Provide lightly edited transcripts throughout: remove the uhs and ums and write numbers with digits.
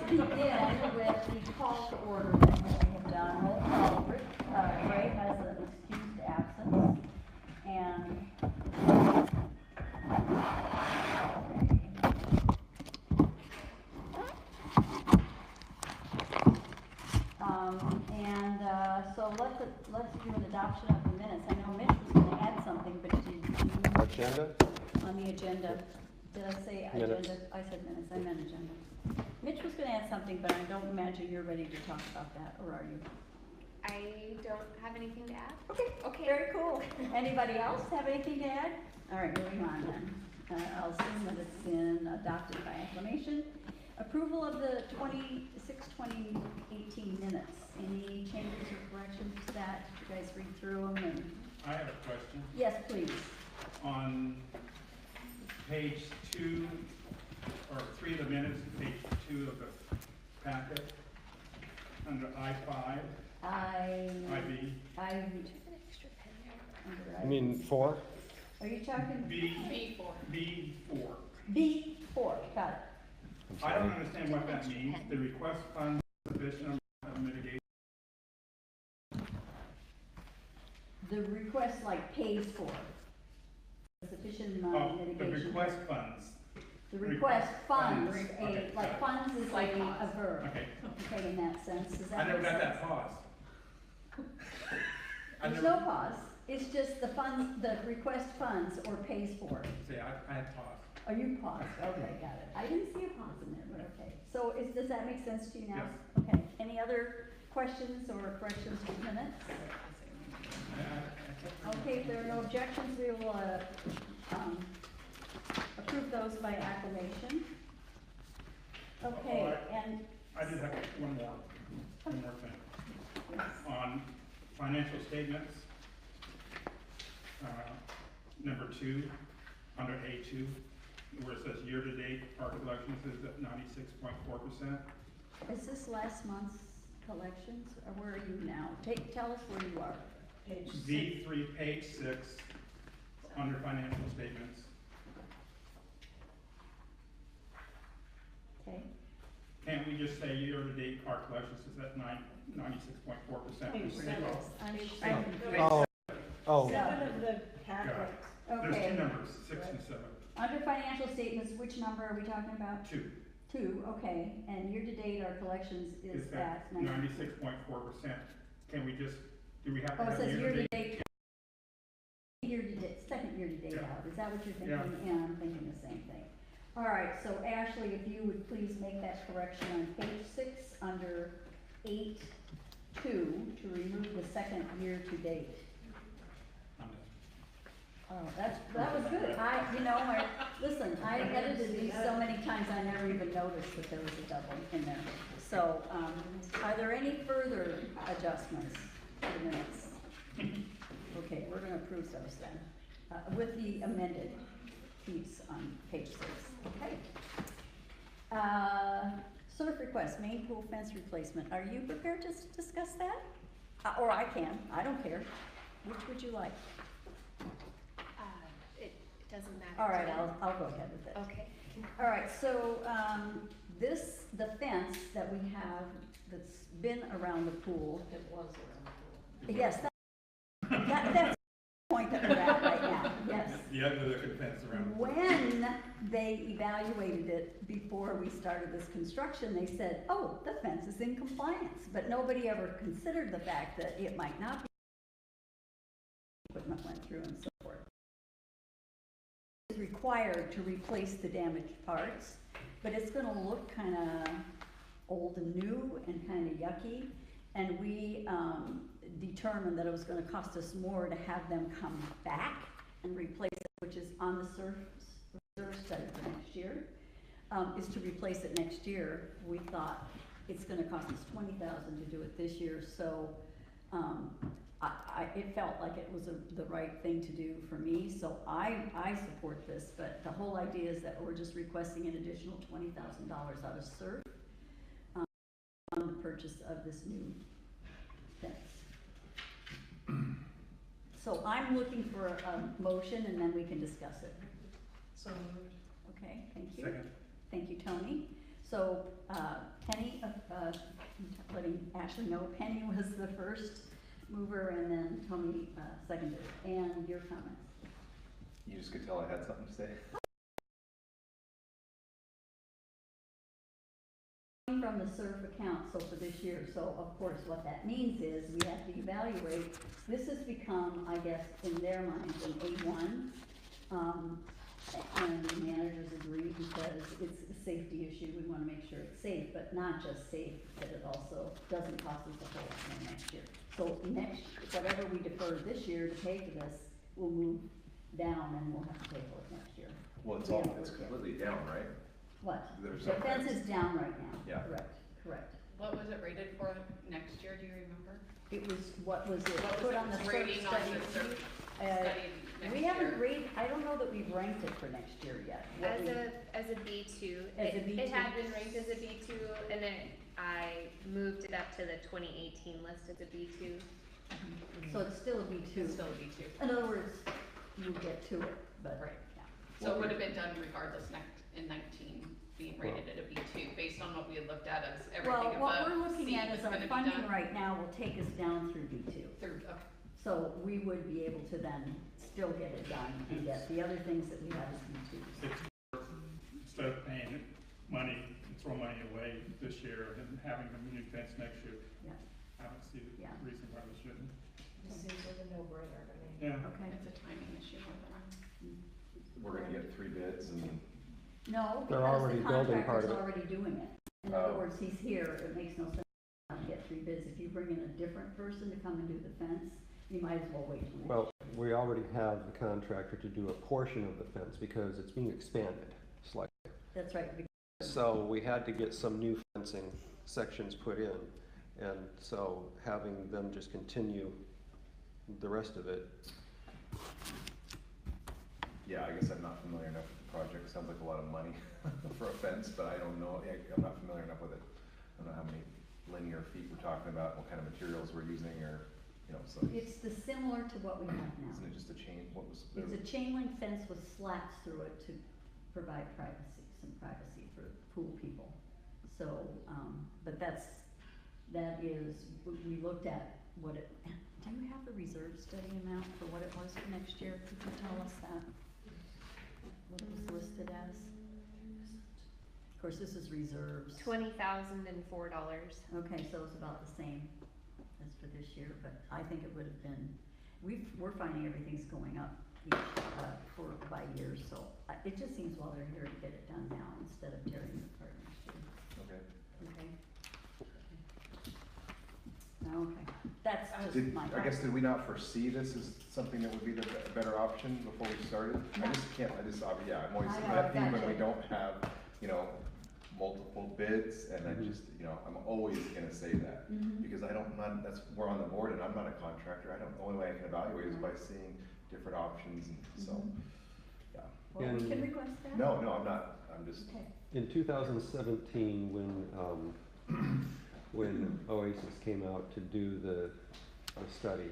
begin with the call to order that we have done. Roll call. Ray has an excused absence, and so let's do an adoption of the minutes. I know Mitch was going to add something, but did you? Agenda? On the agenda. Did I say Minutes. agenda? I said minutes, I meant agenda. Mitch was gonna add something, but I don't imagine you're ready to talk about that, or are you? I don't have anything to add. Okay, very cool. Anybody else have anything to add? All right, moving on then. I'll assume that it's been adopted by acclamation. Approval of the 2018 minutes. Any changes or corrections to that? Did you guys read through them? And I have a question. yes, please. On page 2, or 3 of the minutes, page 2 of the packet, under I-5, IB, You mean 4? Are you talking? B4. B4, got it. I don't understand what that means. The request funds sufficient of mitigation. The request like pays for sufficient amount of The mitigation. request funds. The request funds, Okay. like funds is like a verb. Okay. Okay, in that sense, does that I never make got sense? that pause. There's no pause, it's just the funds, the request funds or pays for. See, I had pause. Oh, you paused, okay, got it. I didn't see a pause in there, but okay. So does that make sense to you now? Yes. Okay, any other questions or corrections to minutes? Okay, if there are no objections, we will approve those by acclamation. Okay, and I did have one more thing. On financial statements, number 2, under A2, where it says year-to-date, our collections is at 96.4%. is this last month's collections, or where are you now? Tell us where you are. Page 6. V3, page 6, under financial statements. Okay. Can't we just say year-to-date, our collections is at 96.4%? Oh, Seven of the packet. There's Okay. 2 numbers, 6 and 7. Under financial statements, which number are we talking about? 2 2, okay, and year-to-date, our collections is is at at 96.4%. Can we just, do we have to Oh, it have says year-to-date? year-to-date, second year-to-date Yeah. out, is that what you're thinking? Yeah. Yeah, I'm thinking the same thing. All right, so Ashley, if you would please make that correction on page 6, under 8.2, to remove the second year-to-date. Oh, that was good. Listen, I edited these so many times, I never even noticed that there was a double in there. So, are there any further adjustments to the minutes? Okay, we're gonna approve those then, with the amended piece on page 6, okay? Surf request, main pool fence replacement. Are you prepared to discuss that? Or I can, I don't care. Which would you like? It doesn't matter. All right, to me. I'll go ahead with it. Okay. All right, so, the fence that we have that's been around the pool. It was around the pool. Yes, that's the point that we're at right now, yes. The other fence around. When they evaluated it before we started this construction, they said, oh, the fence is in compliance, but nobody ever considered the fact that it might not be. Equipment went through and so forth. It's required to replace the damaged parts, but it's gonna look kinda old and new and kinda yucky, and we determined that it was gonna cost us more to have them come back and replace it, which is on the reserve study for next year, is to replace it next year. We thought it's gonna cost us $20,000 to do it this year, so it felt like it was the right thing to do for me, so I support this, but the whole idea is that we're just requesting an additional $20,000 out of SURF on the purchase of this new fence. So I'm looking for a motion and then we can discuss it. So moved. Okay, thank you. Second. Thank you, Tony. So, Penny, letting Ashley know, Penny was the first mover and then Tony, seconded. And your comments? You just could tell I had something to say. From the SURF account, so for this year, so of course what that means is we have to evaluate, this has become, I guess, in their minds, an A1. And the managers agree because it's a safety issue, we wanna make sure it's safe, but not just safe, that it also doesn't cost us a whole lot more next year. So next, whatever we defer this year to pay for this, will move down and we'll have to pay for it next year. Well, it's Yeah, all, it's completely down, right? What? There's The no fence fence. is down right now. Yeah. Correct. What was it rated for next year, do you remember? It was, what was it, What was put it on the search rating on study? the search Uh, study next We haven't year? rated, I don't know that we've ranked it for next year yet. What As we- a B2. As a It B2. had been ranked as a B2, and then I moved it up to the 2018 list as a B2. So it's still a B two. It's still a B2. In other words, you get to it, but, Right. yeah. So it would have been done regardless in 19, being rated at a B2, based on what we had looked at as Well, everything what we're above looking C at was is our gonna be funding done right now will take us down through B two. through, okay. So we would be able to then still get it done and get the other things that we have as B twos. It's worth, instead of paying money, and throw money away this year and having a new fence next year, Yeah, I don't see the Yeah. reason why we shouldn't. This seems like a no-brainer to me. Yeah. okay. It's a timing issue more than anything. We're gonna get 3 bids and, No, They're because already the building part contractor's of it. already doing it. In other Oh. words, he's here, it makes no sense to get 3 bids. If you bring in a different person to come and do the fence, you might as well wait till next. Well, we already have the contractor to do a portion of the fence because it's being expanded slightly. That's right, So we had to get some new fencing sections put in. And so having them just continue the rest of it. yeah, I guess I'm not familiar enough with the project. Sounds like a lot of money for a fence, but I don't know, I'm not familiar enough with it. I don't know how many linear feet we're talking about, what kind of materials we're using, or, you know, so. it's similar to what we have now. Isn't it just a chain, what was? It's a chain link fence with slats through it to provide privacy, some privacy for pool people. So, but that is, we looked at what it, do you have the reserve study amount for what it was for next year? Could you tell us that? What it was listed as? Of course, this is reserves. $20,004. Okay, so it's about the same as for this year, but I think it would have been, we're finding everything's going up by years, so it just seems while they're here to get it done now instead of tearing it apart next year. Okay. Okay? Okay, that's just Did, my. I guess, did we not foresee this as something that would be the better option before we started? No. I just can't, yeah, I'm always I know, happy when gotcha. we don't have, you know, multiple bids, and I just, you know, I'm always gonna say that. Mhm. Because I don't, we're on the board and I'm not a contractor, the only way I can evaluate is by seeing different options, and so, Mhm. yeah. Well, we In- can request that? No, I'm not, I'm just, Okay, In 2017, when Oasis came out to do the study,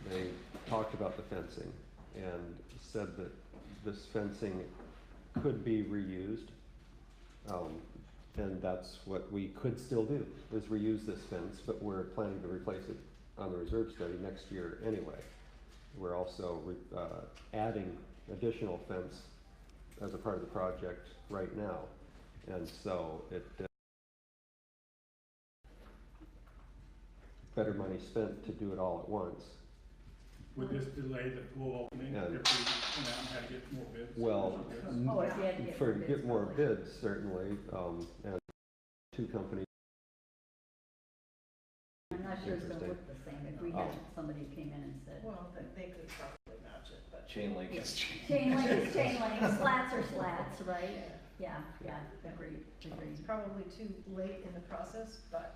they talked about the fencing and said that this fencing could be reused. And that's what we could still do, is reuse this fence, but we're planning to replace it on the reserve study next year anyway. We're also adding additional fence as a part of the project right now. And so better money spent to do it all at once. Would this delay the pool opening Yeah. if we went out and had to get more bids? Well, oh, if you had to get for more bids. get more probably. bids, certainly, and 2 companies. I'm not sure it's gonna Interesting. look the same if we had somebody who came in and said. Well, they could probably match it, but. chain link is chain. Chain link is chain link, slats are slats, right? Yeah, agreed. It's probably too late in the process, but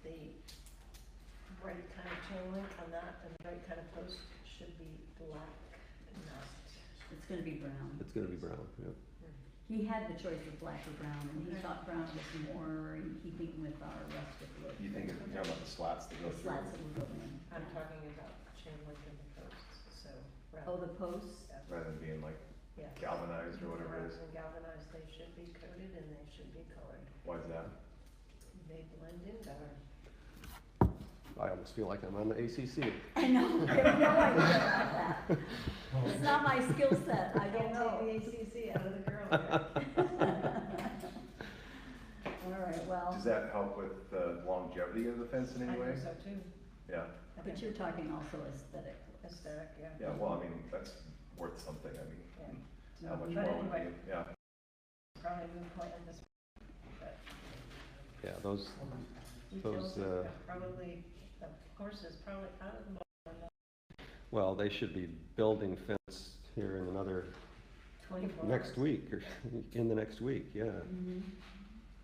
the right kind of chain link on that and the right kind of post should be black and not. It's gonna be brown. It's gonna be brown, yep. He had the choice of black or brown, and he thought brown was more in keeping with our rustic look. You think, you're talking about the slats that go The through? slats that will go in. I'm yeah. talking about chain link and the posts, so. Oh, the posts? Rather than being like Yes. galvanized or whatever it is. And galvanized, they should be coated and they should be colored. Why is that? They blend in better. I almost feel like I'm on the ACC. I know, I have no idea about that. It's not my skill set, I don't Can't know. take the ACC out of the girl here. All right, well, Does that help with the longevity of the fence in I any way? think so too. Yeah, but you're talking also aesthetic. Aesthetic, yeah. yeah, well, I mean, that's worth something, I mean, Yeah. how much But more would anyway. be, yeah. Probably moot point at this, but Yeah, those, utilities Those, are probably, the horse is probably out of the barn well, they should be building fence here in another, 24 next hours. week, or in the next week, yeah. Mhm.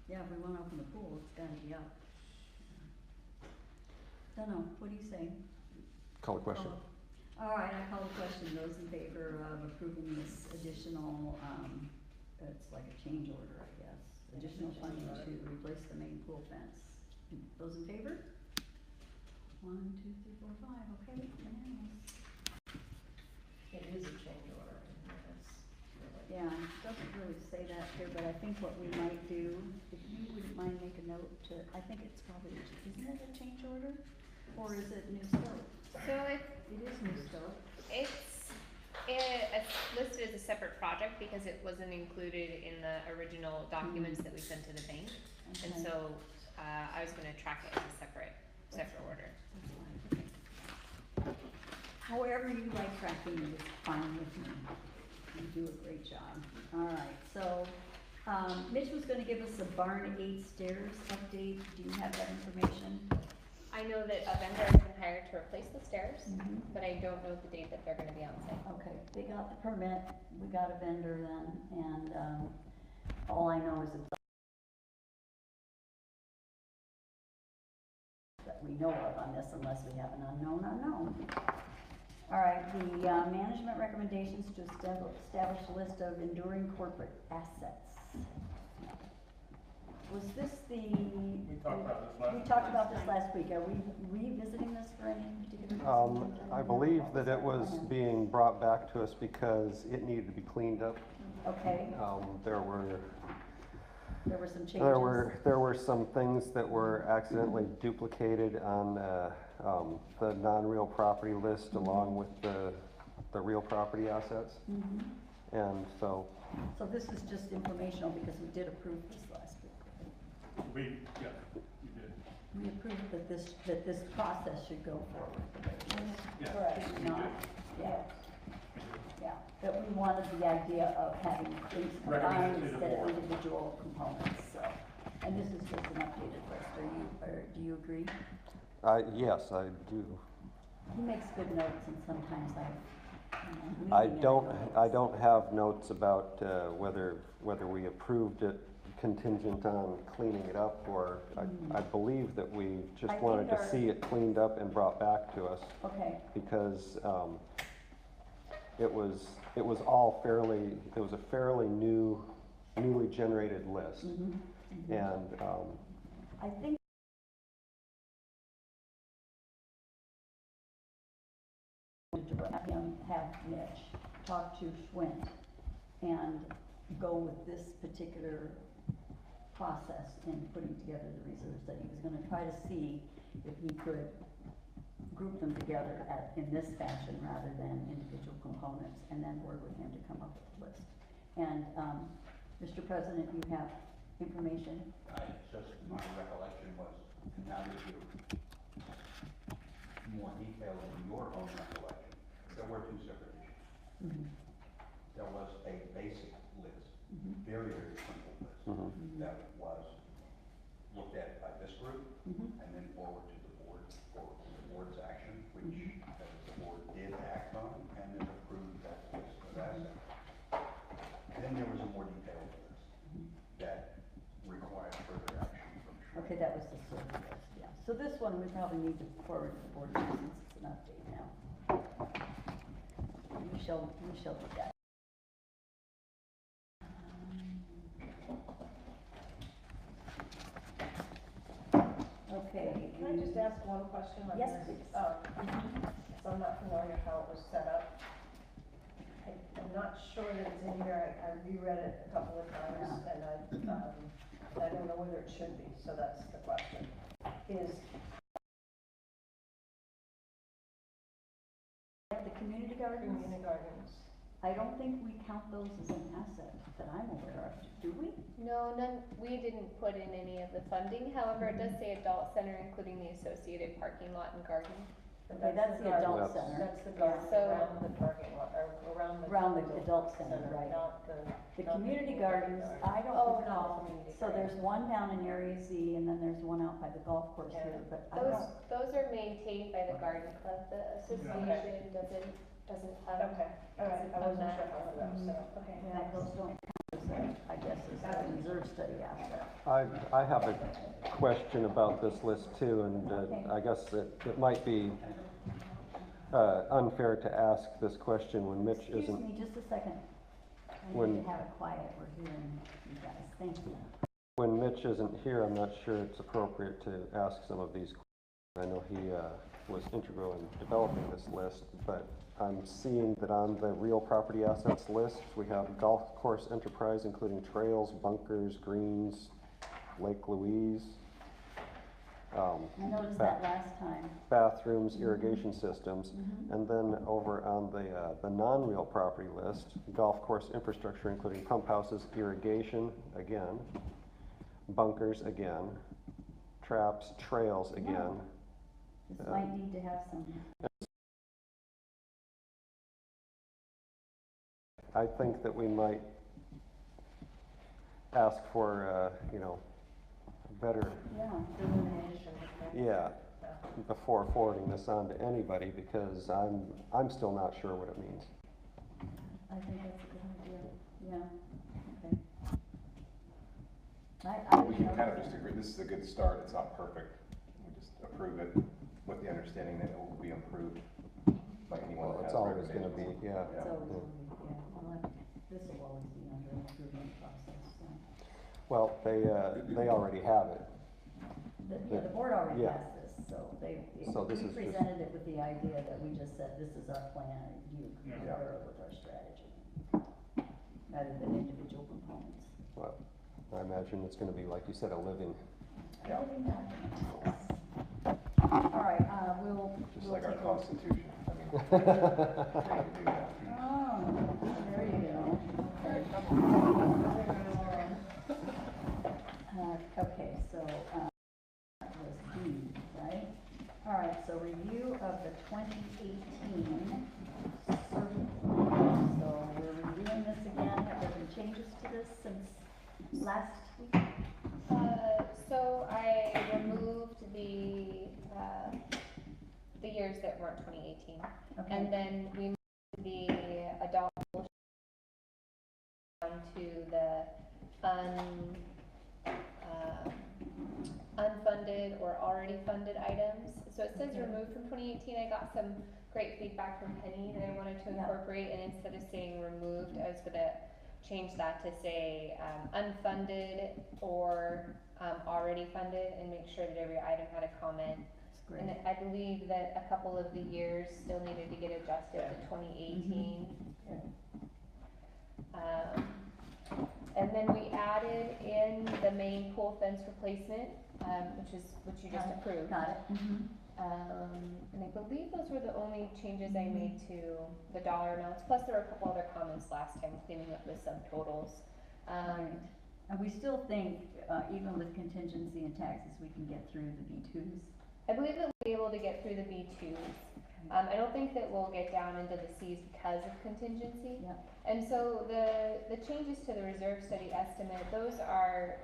Yeah, if we wanna open the pool, it's gotta be up. Dunno, what do you say? Call a question. All right, I call the question, those in favor of approving this additional, it's like a change order, I guess, additional funding to replace the main pool fence. Those in favor? 1, 2, 3, 4, 5, okay, unanimous. It is a change order, and it's really. Yeah, it doesn't really say that here, but I think what we might do, if you wouldn't mind make a note to, I think it's probably, isn't it a change order? Or is it new scope? So It is new scope. it's listed as a separate project because it wasn't included in the original documents that we sent to the bank. And Okay. so, I was gonna track it as a separate order. That's fine. However you like tracking it, it's fine with me. You do a great job. All right, so, Mitch was gonna give us a barn 8 stairs update. Do you have that information? I know that a vendor has been hired to replace the stairs, Mhm. but I don't know the date that they're gonna be on site. Okay, they got the permit, we got a vendor then, and, all I know is it's that we know of on this unless we have an unknown unknown. All right, the, management recommendations to establish a list of enduring corporate assets. Was this the? We talked about this last. We talked about this last week. Are we revisiting this for any particular reason? I believe that it was being brought back to us because it needed to be cleaned up. Okay, There were there were some changes. There were some things that were accidentally duplicated on the non-real property list along with the real property assets. Mhm. And so, So this is just informational because we did approve this last week. We, yeah, you did. We approved that this process should go forward. Yeah. Correct. we Did we did. not? Yeah, yeah, that we wanted the idea of having things combined Recommended to the instead of board. individual components, so. And this is just an updated list, do you agree? yes, I do. He makes good notes and sometimes I'm I reading don't, every note. I don't have notes about whether we approved it contingent on cleaning it up, or I believe that we I just think wanted to our- see it cleaned up and brought back to us, Okay, because it was all fairly, it was a fairly newly generated list. mhm, mhm. And I think to have Mitch talk to Schwint and go with this particular process in putting together the reserves, that he was gonna try to see if he could group them together in this fashion rather than individual components, and then work with him to come up with a list. And, Mr. President, you have information? Just my recollection was, and now that you're more detailed in your own recollection, there were two separate issues. Mhm, There was a basic list, mhm, very, very simple list, mhm. that was looked at by this group, mhm. and then forward to the board for the board's action, which the board did act on, and then approved that list of assets. Then there was a more detailed list that required further action from Schwinn. Okay, that was the sort of list, yeah. So this one, we probably need to forward to the board since it's an update now. We shall do that. Okay. Can I just ask one question on this? Yes, please. So I'm not familiar how it was set up. I'm not sure that it's in here, I reread it a couple of times, and I don't know whether it should be, so that's the question. Is The community gardens, community gardens, I don't think we count those as an asset that I'm aware of, do we? No, none, we didn't put in any of the funding, however, it does say adult center, including the associated parking lot and garden. Okay, that's the adult That's- center. that's the garden So- around the parking lot, or around the. Around the adult center, right. Not the. The not community gardens, I don't Oh, know, not the community so there's gardens. one down in Area Z, and then there's one out by the golf course Yeah. here, but I Those, don't. those are maintained by the garden club, the association doesn't have. Okay, all right, I wasn't sure how that was, so. Okay. Yeah, those don't count as a, I guess, as a reserve study asset. I have a question about this list too, and I guess it might be unfair to ask this question when Mitch Excuse isn't. me, just a second. I When- need to have it quiet, we're hearing you guys, thank you. When Mitch isn't here, I'm not sure it's appropriate to ask some of these questions. I know he was integral in developing this list, but I'm seeing that on the real property assets list, we have golf course enterprise, including trails, bunkers, greens, Lake Louise, I noticed that last time. bathrooms, irrigation systems. Mhm. And then over on the non-real property list, golf course infrastructure, including pump houses, irrigation, again, bunkers, again, traps, trails, again. This might need to have some, I think that we might ask for, better, yeah. Delineation. yeah, before forwarding this on to anybody, because I'm still not sure what it means. I think that's a good idea, yeah, okay. I We would can note kind of that. just agree, this is a good start, it's not perfect. We just approve it with the understanding that it will be improved by anyone Well, that it's has always gonna be, recommendations. yeah. It's always, this will always be under improvement process, so. Well, they already have it. The board already Yeah. passed this, so So this we is just- presented it with the idea that we just said, this is our plan, you Yeah. concur with our strategy, rather than individual components. Well, I imagine it's gonna be, like you said, a living, Yeah. Living document, yes. All right, Just we'll like our take a- constitution, I mean, we can do that. Oh, there you go. Okay, so, that was B, right? All right, so review of the 2018 survey. So we're reviewing this again. Have there been changes to this since last week? So I removed the years that weren't 2018. Okay. And then we moved the adult down to the unfunded or already funded items. So it says Okay. removed from 2018. I got some great feedback from Penny that I wanted to Yeah. incorporate, and instead of saying removed, I was gonna change that to say unfunded or already funded, and make sure that every item had a comment. That's And great. I believe that a couple of the years still needed to get adjusted to 2018. And then we added in the main pool fence replacement, which you just Got it. approved. Got it. Mm-hmm. And I believe those were the only changes I made to the dollar amounts, plus there were a couple other comments last time, cleaning up the subtotals. And we still think, even with contingency and taxes, we can get through the B2s. I believe that we'll be able to get through the B2s. I don't think that we'll get down into the Cs because of contingency. Yeah. And so the changes to the reserve study estimate, those are,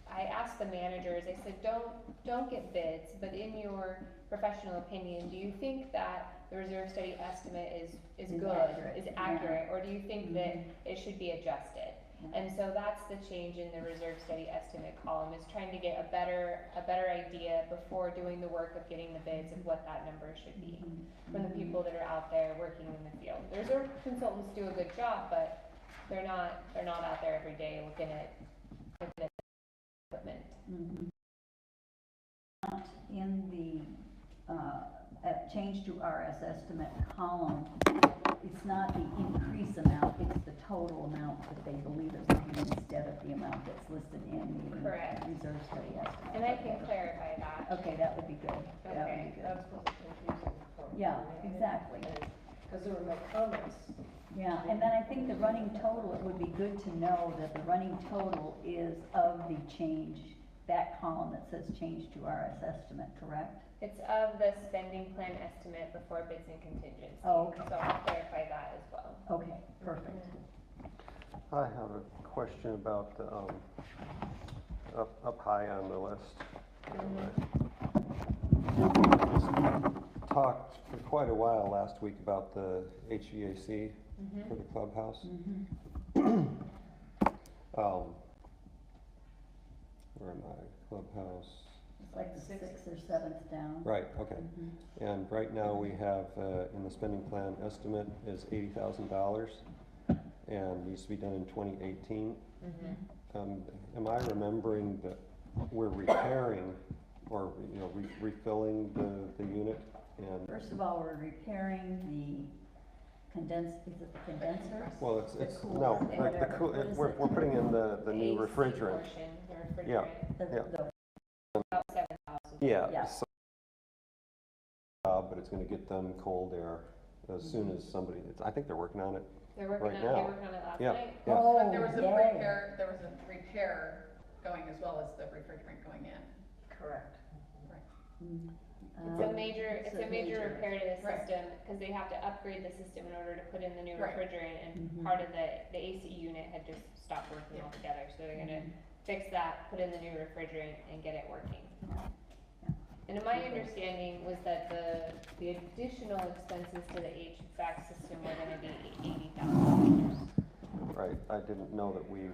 I asked the managers, I said, don't get bids, but in your professional opinion, do you think that the reserve study estimate is Is good, accurate, is yeah. accurate, or do you think that Mhm. it should be adjusted? Yeah. And so that's the change in the reserve study estimate column, is trying to get a better idea before doing the work of getting the bids of what that number should be from the people that are out there working in the field. The reserve consultants do a good job, but they're not out there every day looking at equipment. Mhm. In the, change to RS estimate column it's not the increase amount, it's the total amount that they believe is coming instead of the amount that's listed in the Correct. reserve study estimate. And I can clarify that. Okay, that would be good, that would Okay. be good. That's what's confusing for me. Yeah, exactly. Cause there were no comments. Yeah, and then I think the running total, it would be good to know that the running total is of the change, that column that says change to RS estimate, correct? It's of the spending plan estimate before bids and contingencies. Oh, okay. So I'll clarify that as well. Okay, perfect. I have a question about, up high on the list. Talked for quite a while last week about the HVAC for the clubhouse. Where am I? Clubhouse. It's like the sixth or seventh down. Right, okay. And right now we have, in the spending plan estimate is $80,000 and needs to be done in 2018. Am I remembering that we're repairing or, you know, refilling the unit? And First of all, we're repairing the is it the condenser? well, it's The no, cooler, whatever. What is we're it? putting in the new AC refrigerant. portion, the refrigerant, Yeah. The about 7,000. Yeah. Yeah. So, but it's going to get them cold air as soon as somebody. I think they're working on it. They're working Right on, now. they worked on it last Yeah. night. Yeah. Oh, But there was a yay. repair going as well as the refrigerant going in. Correct. It's a major repair to the Right. system, because they have to upgrade the system in order to put in the new Right. refrigerant, and Mhm. part of the AC unit had just stopped working Yeah. altogether, so they're gonna fix that, put in the new refrigerant, and get it working. And my understanding was that the additional expenses to the HVAC system were gonna be $80,000. Right. I didn't know that we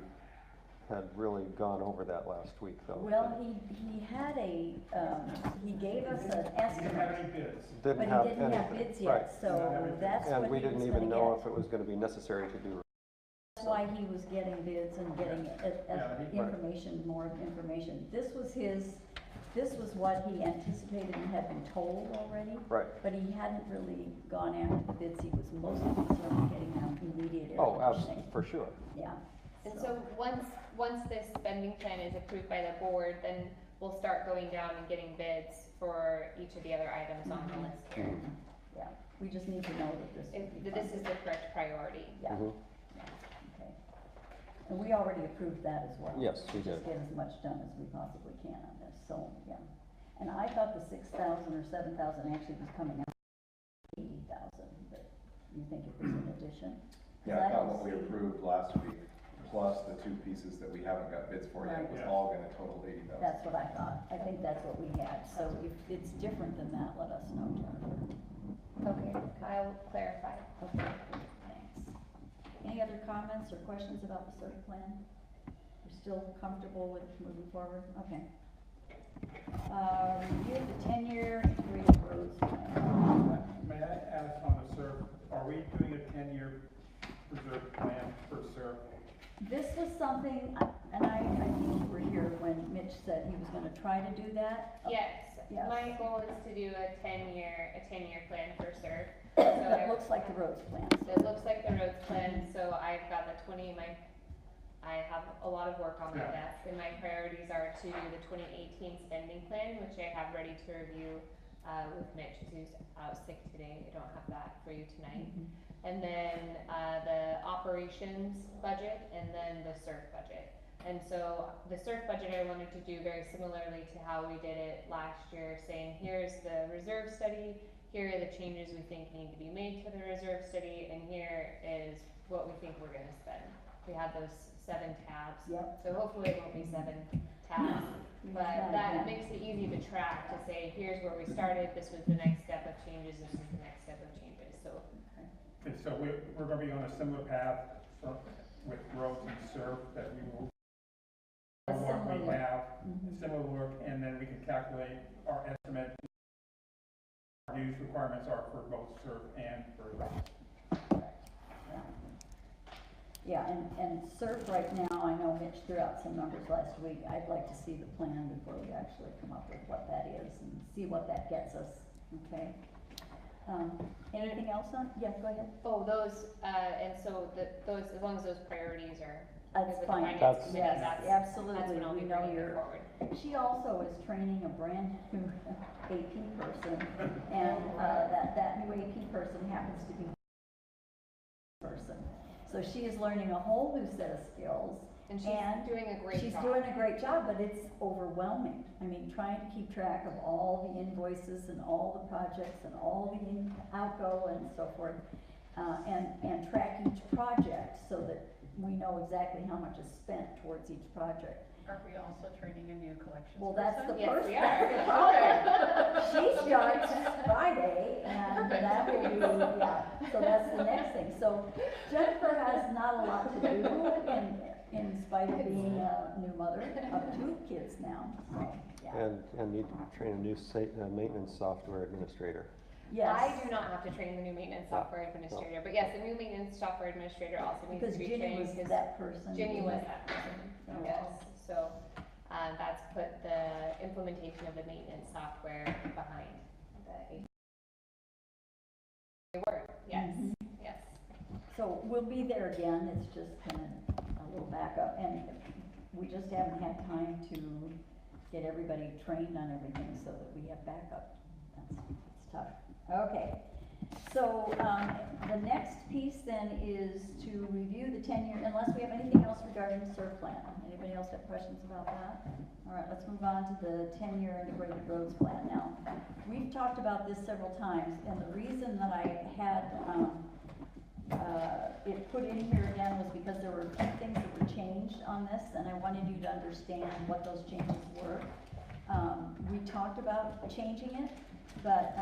had really gone over that last week, though. Well, he had he gave us an You didn't have any estimate, bids. but Didn't he have didn't have anything. bids Right. yet, so that's what And we he was didn't gonna even know if get. it was going to be necessary to do. That's why he was getting bids and getting Yeah, he- information, more information. This was what he anticipated and had been told already. Right. But he hadn't really gone after the bids, he was mostly concerned with getting them immediate air Oh, conditioning. for sure. Yeah. And so once this spending plan is approved by the board, then we'll start going down and getting bids for each of the other items on the list here. Yeah, we just need to know that this If, would be that this is funded. the correct priority. Yeah, Mhm. yeah, okay. And we already approved that as well. Yes, we Just did. get as much done as we possibly can on this, so, yeah. And I thought the 6,000 or 7,000 actually was coming out 80,000, but you think it was an addition? 'Cause Yeah, I thought don't what we see- approved last week, plus the two pieces that we haven't got bids for yet, Right. was Yeah. all gonna total 80,000. That's what I thought. I think that's what we had. So if it's different than that, let us know, Jennifer. Okay, I'll clarify. Okay, thanks. Any other comments or questions about the CERT plan? You're still comfortable with moving forward? Okay. Review the 10-year integrated roads plan. May I ask on the SERP, are we doing a 10-year reserve plan for SERP? This was something, and I think you were here when Mitch said he was gonna try to do that. Yes, Yes. my goal is to do a 10-year plan for CERT. That looks like the roads plan. It looks like the roads plan, so I've got I have a lot of work on my Yeah. desk, and my priorities are to do the 2018 spending plan, which I have ready to review, with Mitch, who's out sick today, I don't have that for you tonight. And then, the operations budget, and then the SERF budget. And so, the SERF budget I wanted to do very similarly to how we did it last year, saying, here's the reserve study, here are the changes we think need to be made to the reserve study, and here is what we think we're gonna spend. We had those 7 tabs. Yep. So hopefully it won't be 7 tabs, but Not that again. makes it easy to track, to say, here's where we started, this was the next step of changes, this is the next step of changes, so. And so we're gonna be on a similar path with roads and SERP, that we will A what similar we look. have, Mhm. similar work, and then we can calculate our estimate. Our use requirements are for both SERP and for roads. Yeah, and CERF right now, I know Mitch threw out some numbers last week. I'd like to see the plan before we actually come up with what that is and see what that gets us, okay? Anything else on, yeah, go ahead. Oh, those, and so those, as long as those priorities are That's good with the fine. finance That's- committee, Yes, that's absolutely, when I'll we be know bringing it you're, forward. she also is training a brand new AP person, and, that new AP person happens to be person. So she is learning a whole new set of skills. And she's doing a great job. She's doing a great job, but it's overwhelming. I mean, trying to keep track of all the invoices and all the projects and all the outgo and so forth, and track each project so that we know exactly how much is spent towards each project. Are we also training a new collections Well, that's the person? Yes, first, we that's the are. problem. She starts Friday, and that will be, yeah, so that's the next thing. So Jennifer has not a lot to do in spite of being a new mother of 2 kids now, so, yeah. And need to train a new maintenance software administrator. Yes. I do not have to train the new maintenance software administrator, but yes, the new maintenance software administrator also needs Because to be Ginny trained. was 'Cause that person. Ginny was that person, So- yes, so, that's put the implementation of the maintenance software behind the work, yes, Mhm. yes. So we'll be there again, it's just kind of a little backup, and we just haven't had time to get everybody trained on everything so that we have backup. It's tough. Okay, so, the next piece then is to review the 10-year, unless we have anything else regarding the SURF plan. Anybody else have questions about that? All right, let's move on to the 10-year integrated roads plan now. We've talked about this several times, and the reason that I had, it put in here again was because there were a few things that were changed on this, and I wanted you to understand what those changes were. We talked about changing it, but,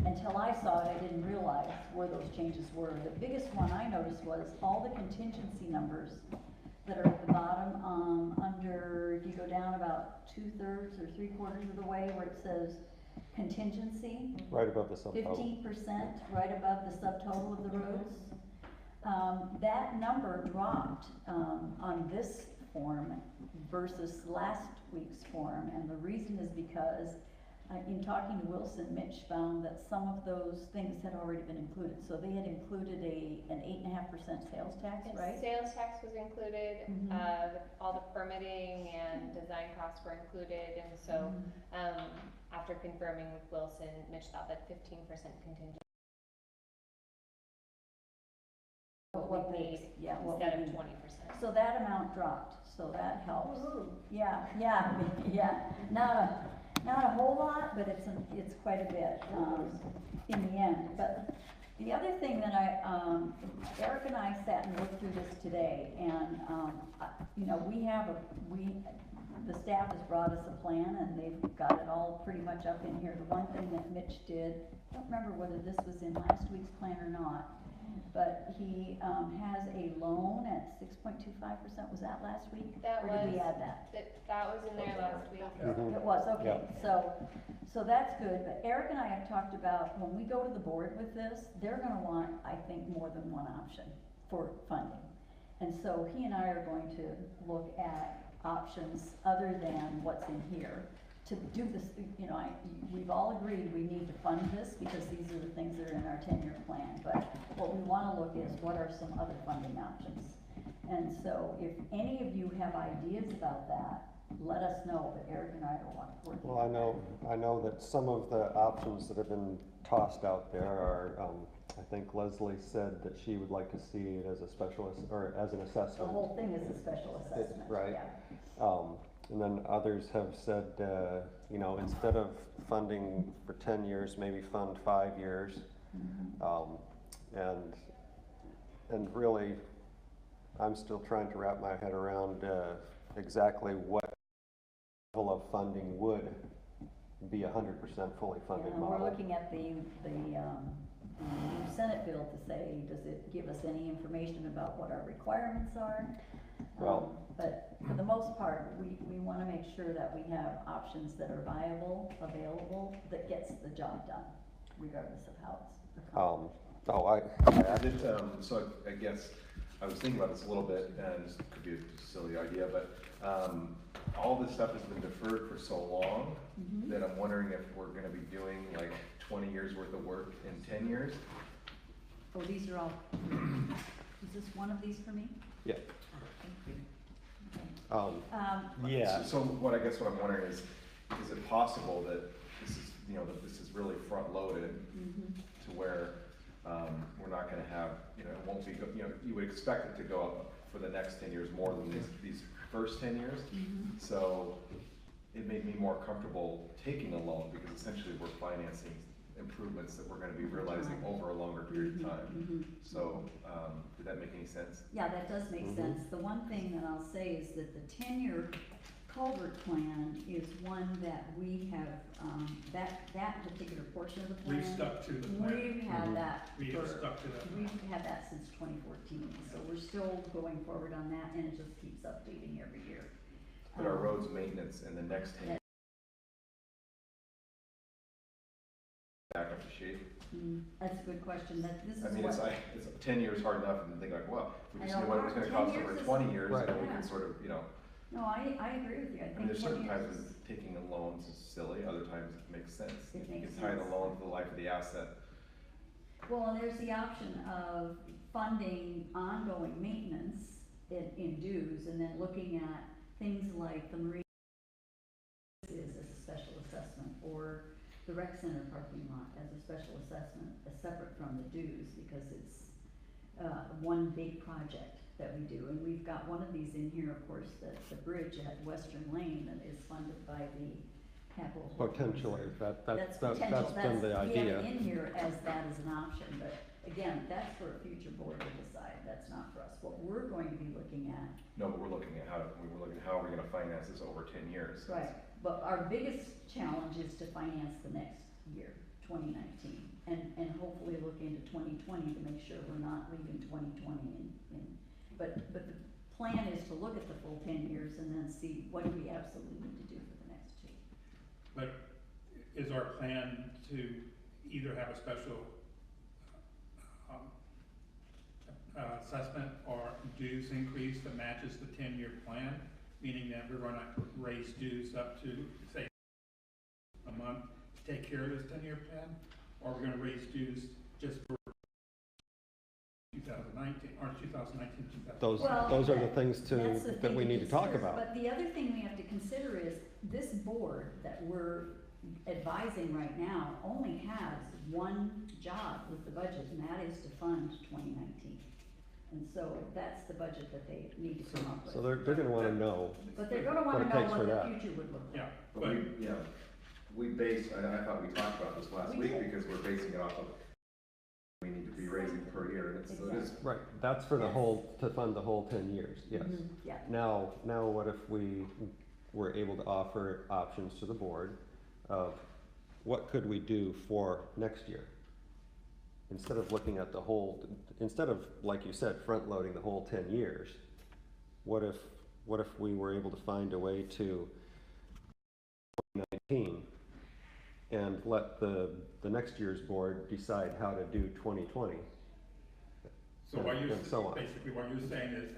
until I saw it, I didn't realize where those changes were. The biggest one I noticed was all the contingency numbers that are at the bottom, under, if you go down about 2/3 or 3/4 of the way where it says contingency, Right above the subtotal. 15%, right above the subtotal of the roads. That number dropped, on this form versus last week's form, and the reason is because, in talking to Wilson, Mitch found that some of those things had already been included. So they had included an 8.5% sales tax, And right? sales tax was included, Mhm. all the permitting and design costs were included, and so, after confirming with Wilson, Mitch thought that 15% contingent What what we we need yeah, what we instead of need. 20%. So that amount dropped, so that helps. Yeah, yeah, not a whole lot, but it's quite a bit, in the end. But the other thing that Eric and I sat and looked through this today, and, the staff has brought us a plan, and they've got it all pretty much up in here. The one thing that Mitch did, I don't remember whether this was in last week's plan or not, but he, has a loan at 6.25%, was that last week? That Or did we was- add that? That was in there last week. Mhm. It was, okay, Yeah. so that's good, but Eric and I have talked about, when we go to the board with this, they're gonna want, I think, more than one option for funding. And so he and I are going to look at options other than what's in here to do this, we've all agreed we need to fund this because these are the things that are in our 10-year plan, but what we wanna look is what are some other funding options. And so if any of you have ideas about that, let us know, but Eric and I are working. Well, I know that some of the options that have been tossed out there are, I think Leslie said that she would like to see it as a specialist, or as an The assessment. whole thing is a special assessment, right. yeah. And then others have said, instead of funding for 10 years, maybe fund 5 years. And really, I'm still trying to wrap my head around exactly what level of funding would be 100% fully funded Yeah, model. we're looking at the new Senate bill to say, does it give us any information about what our requirements are? Well- But for the most part, we wanna make sure that we have options that are viable, available, that gets the job done, regardless of how it's accomplished. I did, so I guess, I was thinking about this a little bit, and this could be a silly idea, but, all this stuff has been deferred for so long Mhm. that I'm wondering if we're gonna be doing like 20 years worth of work in 10 years. Oh, these are all, is this one of these for me? Yeah. Thank you. Yeah. So what I guess what I'm wondering is it possible that this is, you know, that this is really front-loaded Mhm. to where, we're not gonna have, you know, it won't be, you know, you would expect it to go up for the next 10 years more than these first 10 years. Mhm. So it made me more comfortable taking a loan because essentially we're financing improvements that we're gonna be realizing over a longer period of time. Mhm. So, did that make any sense? Yeah, that does make Mhm. sense. The one thing that I'll say is that the 10-year culvert plan is one that we have, that particular portion of the plan. We've stuck to the plan. We've had Mhm. that We have for, stuck to that. we've had that since 2014, so we're still going forward on that, and it just keeps updating every year. But our roads maintenance in the next 10 years back up to shape? That's a good question. This is I mean, what. it's 10 years hard enough and then think like, well, if we I just know, knew what it was gonna 10 cost years over is- 20 years, Right. then we Yeah. can sort of, you know, No, I agree with you. I I mean, think there's 10 certain times years when is, taking a loan's silly, other times it makes sense. It If you makes can tie the sense. loan to the life of the asset. well, and there's the option of funding ongoing maintenance in dues, and then looking at things like the marine is as a special assessment, or the rec center parking lot as a special assessment, separate from the dues, because it's, one big project that we do. And we've got one of these in here, of course, the bridge at Western Lane that is funded by the capital. Potentially, That's that's potential, been the we have idea. it in here as that as an option, but again, that's for a future board to decide, that's not for us. What we're going to be looking at, No, but we're looking at how are we gonna finance this over 10 years? right, but our biggest challenge is to finance the next year, 2019, and hopefully look into 2020 to make sure we're not leaving 2020 but the plan is to look at the full 10 years and then see what do we absolutely need to do for the next two. But is our plan to either have a special assessment or dues increase that matches the 10-year plan? Meaning that we're gonna raise dues up to, say, a month to take care of this 10-year plan? Or we're gonna raise dues just for 2019, or 2019, 2020? Those are the things That's the that thing we need to talk consider. about. But the other thing we have to consider is, this board that we're advising right now only has one job with the budget, and that is to fund 2019. And so that's the budget that they need to come up with. So they're gonna wanna know. But they're gonna wanna what it know takes what for the that. future would look like. Yeah, But but, we base, I thought we talked about this last We week did. because we're basing it off of, we need to be raising per year, and so it is. Right, that's for the Yes. whole, to fund the whole 10 years, yes. Mhm, yeah. Now what if we were able to offer options to the board of what could we do for next year? Instead of looking at the whole, instead of, like you said, front-loading the whole 10 years, what if we were able to find a way to 2019 and let the next year's board decide how to do 2020? so what you're, and so on. basically what you're saying is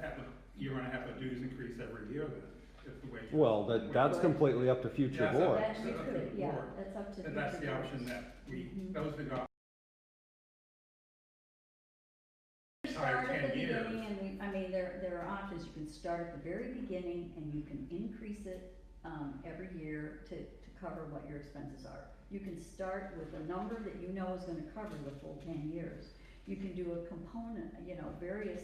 you're gonna have a dues increase every year then, is the way. Well, that's completely up to Yeah, future so boards. That we Up to could, the yeah, board. that's up to. And that's the future option boards. that we, Mhm. those that got Start entire at the 10 years. beginning, and I mean, there are options, you can start at the very beginning, and you can increase it, every year to cover what your expenses are. You can start with a number that you know is gonna cover the full 10 years. You can do a component, various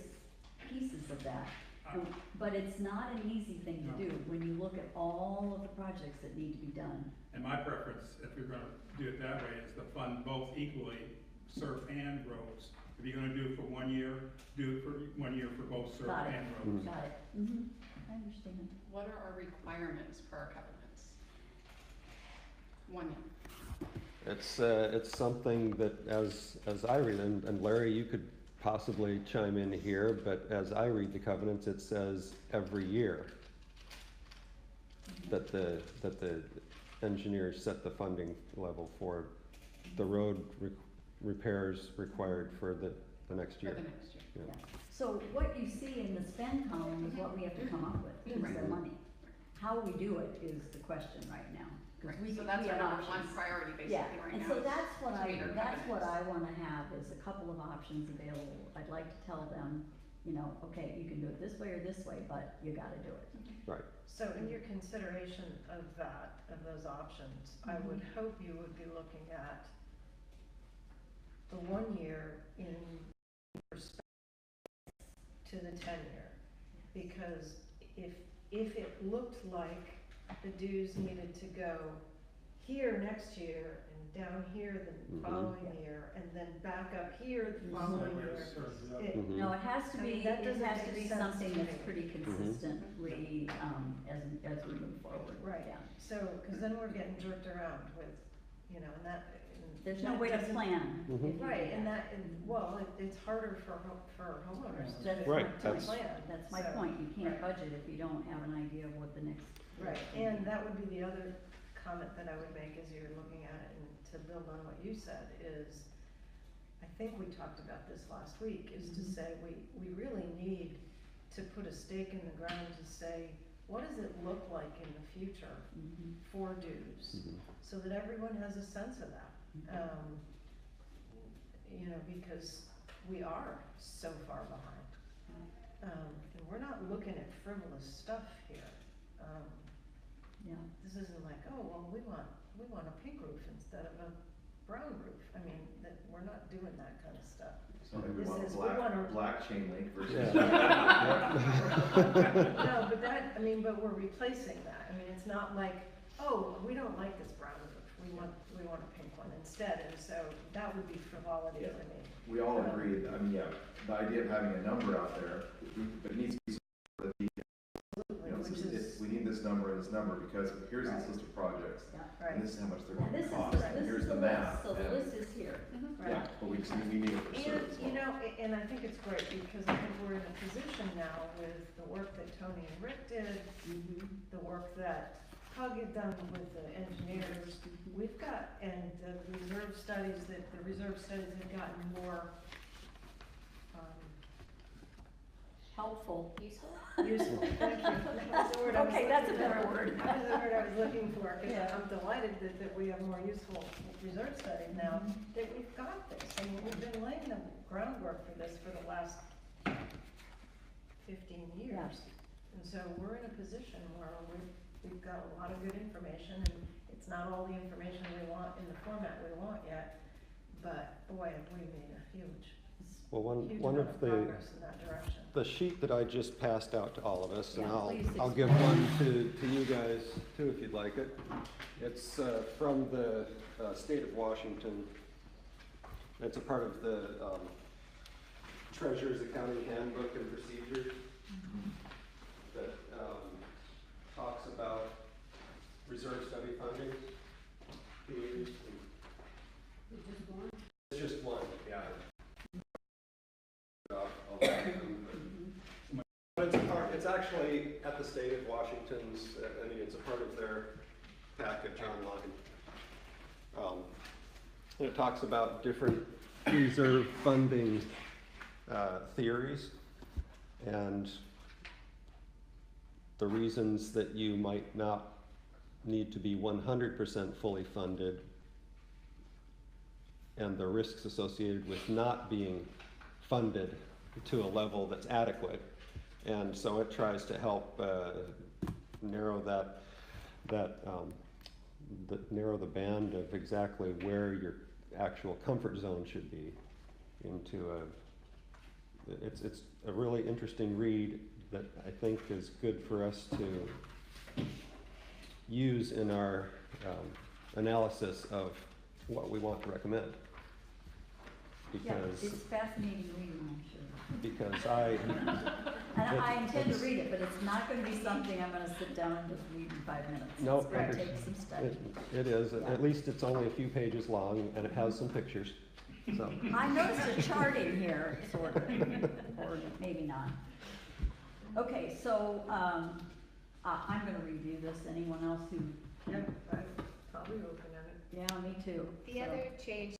pieces of that. But it's not an easy thing to No. do when you look at all of the projects that need to be done. And my preference, if you're gonna do it that way, is to fund both equally, SURF and roads. If you're gonna do it for 1 year, do it for 1 year for both SURF Got it. and roads. Got it, I understand. What are our requirements for our covenants? 1 year. It's something that as I read, and Larry, you could possibly chime in here, but as I read the covenants, it says every year that the engineers set the funding level for the road repairs required for the next For year. the next year. Yeah. Yeah. So what you see in the spend column is what we have to come up with, is the money. How we do it is the question right now. 'Cause we- So that's we our have number one options. priority basically Yeah, right now. and so that's what to meet our that's what covenants. I wanna have, is a couple of options available. I'd like to tell them, you know, okay, you can do it this way or this way, but you gotta do it. Right. So in your consideration of that, of those options, I would hope you would be looking at the 1 year in respect to the 10-year. Because if it looked like the dues needed to go here next year and down here the Mhm. following year, and then back up here the following year, it, Mhm. No, it has to I be, mean, that it doesn't has to make be sense something to that's me. pretty consistently, as we move forward. right, Yeah. so, cause then we're getting jerked around with, you know, and that. and There's no that way to doesn't- plan. Mhm. if you do Right, and that, and, well, it's harder for homeowners to That's Right, my to that's- plan. That's my so- point, you can't right. budget if you don't have an idea of what the next. Right, and that would be the other comment that I would make as you're looking at it, and to build on what you said, is, I think we talked about this last week, is to Mhm. say, we really need to put a stake in the ground to say, what does it look like in the future Mhm. for dues? Mhm. So that everyone has a sense of that. You know, because we are so far behind. And we're not looking at frivolous stuff here. Yeah. This isn't like, oh, well, we want a pink roof instead of a brown roof. I mean, that, we're not doing that kind of stuff. So maybe we This want is- we wanna- black chain link versus. No, but that, I mean, but we're replacing that. I mean, it's not like, oh, we don't like this brown roof. We want a pink one instead. And so that would be frivolity to me. We all agree, I mean, yeah, the idea of having a number out there, but it needs to be sort of, you know, Which this is, we need this number and this number, because here's this list of projects, Yeah. right, and this is how much they're And going this to is, cost, and this here's is the the math. list, so the and- list is here. right. Yeah, but we need it for certain as And, you well. know, and I think it's great because I think we're in a position now with the work that Tony and Rick did, Mhm. the work that Hug had done with the engineers. We've got, and the reserve studies have gotten more, Helpful. Useful? useful, thank you. That was the word I was Okay, that's a looking better for. word. That was the word I was looking for, cause Yeah. I'm delighted that we have more useful reserve studies now, Mhm. that we've got this. I mean, we've been laying the groundwork for this for the last 15 years. Yeah. And so we're in a position where we've got a lot of good information, and it's not all the information we want in the format we want yet, but boy, have we made a huge Well, huge one amount of of the, progress in that direction. the sheet that I just passed out to all of us, and Yeah, I'll please give explain. one to you guys too, if you'd like it. It's from the state of Washington. It's a part of the Treasurer's Accounting Handbook and Procedures that talks about reserve study funding being used. It's just one, yeah. But it's actually at the state of Washington's, I mean, it's a part of their package online. And it talks about different reserve funding theories and the reasons that you might not need to be 100% fully funded and the risks associated with not being funded to a level that's adequate. And so it tries to help narrow narrow the band of exactly where your actual comfort zone should be into it's a really interesting read that I think is good for us to use in our analysis of what we want to recommend. Yeah, Because, it's fascinating reading, I'm sure. because And I intend to it's- read it, but it's not gonna be something I'm gonna sit down and just read in 5 minutes. No, It's gonna it's- take some study. it is, Yeah. at least it's only a few pages long and it has some pictures, so. I noticed a chart in here, sort of, or maybe not. Okay, so, I'm gonna review this, anyone else who, Yeah, I'm probably looking at it. yeah, me too. The So, other change,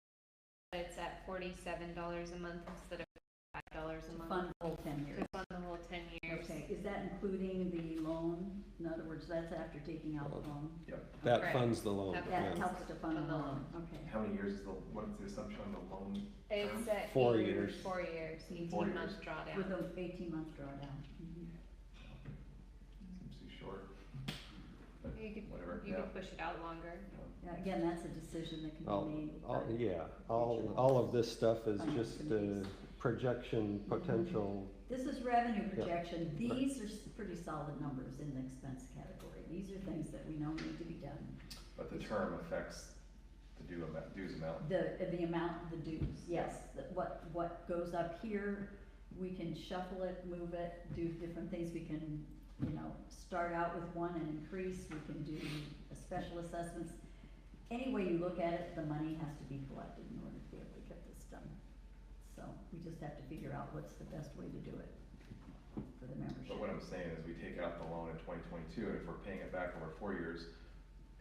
it's at $47 a month instead of $5. dollars a To month fund the whole 10 years. to fund the whole 10 years. Okay, is that including the loan? In other words, that's after taking out the loan? Yep. That Right. funds the loan, That That yeah. helps to fund the loan, okay. How many years is what's the assumption on the loan? It's term? at 4 8 years. 4 years, 18 4 years. month drawdown. With an 18-month drawdown. Mhm. Seems too short. But You could, whatever, you yeah. could push it out longer. Yeah, again, that's a decision that can All, be made. all, by- yeah, all of this stuff is Finance just committees. projection, potential. This is revenue Yeah. projection. These are pretty solid numbers in the expense category. These are things that we know need to be done. But the term affects the dues amount. The amount of the dues, yes, what goes up here, we can shuffle it, move it, do different things, we can, start out with one and increase, we can do special assessments. Any way you look at it, the money has to be collected in order to be able to get this done. So, we just have to figure out what's the best way to do it for the membership. But what I'm saying is we take out the loan in 2022, and if we're paying it back over 4 years,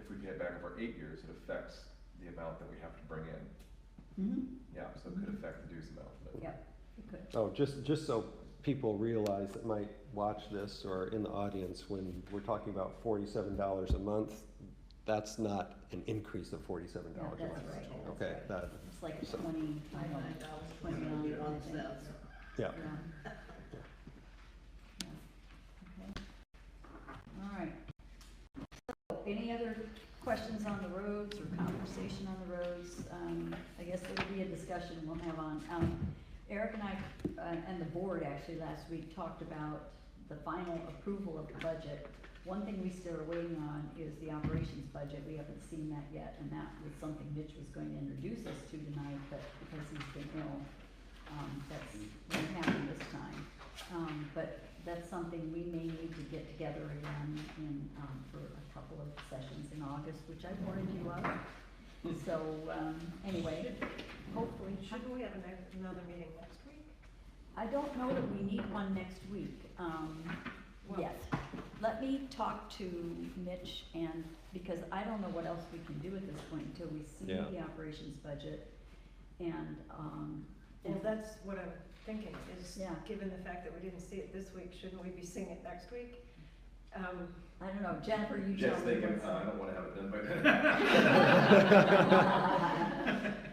if we pay it back over 8 years, it affects the amount that we have to bring in. Mm-hmm, Yeah, so it could affect the dues amount, but. yep, it could. Oh, just so people realize that might watch this or in the audience, when we're talking about $47 a month, that's not an increase of $47 a Yeah, month. that's right, that's Okay, right. that, It's like So- 20, I don't know, 29, I think. yeah. Yeah. Okay. All right. So, any other questions on the roads or conversation on the roads? I guess it'll be a discussion we'll have on, Eric and I, and the board actually last week talked about the final approval of the budget. One thing we still are waiting on is the operations budget. We haven't seen that yet, and that was something Mitch was going to introduce us to tonight, but because he's been ill, that's won't happen this time. But that's something we may need to get together again for a couple of sessions in August, which I warned you of. So, anyway, hopefully. Shouldn't we have another meeting next week? I don't know that we need one next week, yet. Let me talk to Mitch because I don't know what else we can do at this point until we see Yeah. the operations budget and, Well, that's what I'm thinking, is, Yeah. given the fact that we didn't see it this week, shouldn't we be seeing it next week? I don't know, Jennifer, you tell Just me. thinking, what's- I don't wanna have it done by then.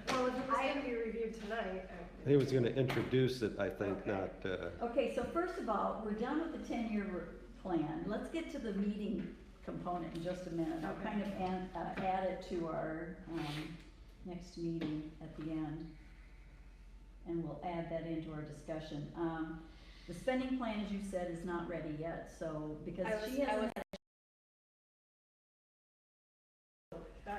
Well, if it was gonna be reviewed tonight, He was gonna introduce it, I think, Okay. not, Okay, so first of all, we're done with the 10-year plan. Let's get to the meeting component in just a minute. I'll Okay. kind of add it to our, next meeting at the end. And we'll add that into our discussion. The spending plan, as you said, is not ready yet, so, because she hasn't.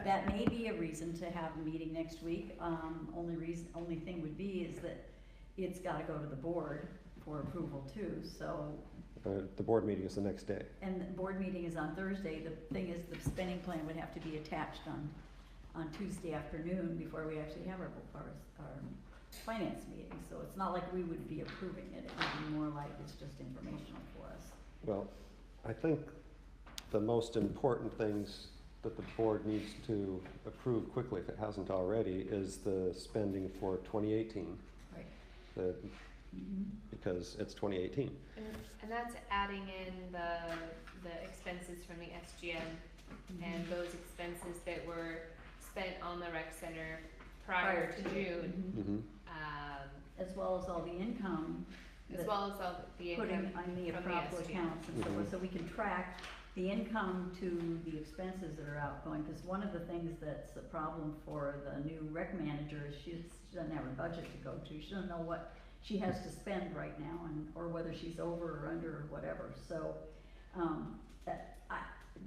That may be a reason to have a meeting next week. Only thing would be is that it's gotta go to the board for approval too, so. the board meeting is the next day. And the board meeting is on Thursday. The thing is, the spending plan would have to be attached on Tuesday afternoon before we actually have our finance meeting. So it's not like we would be approving it. It would be more like it's just informational for us. Well, I think the most important things that the board needs to approve quickly, if it hasn't already, is the spending for 2018. Right. Because it's 2018. And that's adding in the expenses from the SGM and those expenses that were spent on the rec center prior to June, Mm-hmm. As well as all the income. as that- well as all the Putting income on the from the proper SGM. accounts and so forth, so we can track the income to the expenses that are outgoing. Because one of the things that's a problem for the new rec manager is she doesn't have a budget to go to. She doesn't know what she has to spend right now, or whether she's over or under or whatever. So,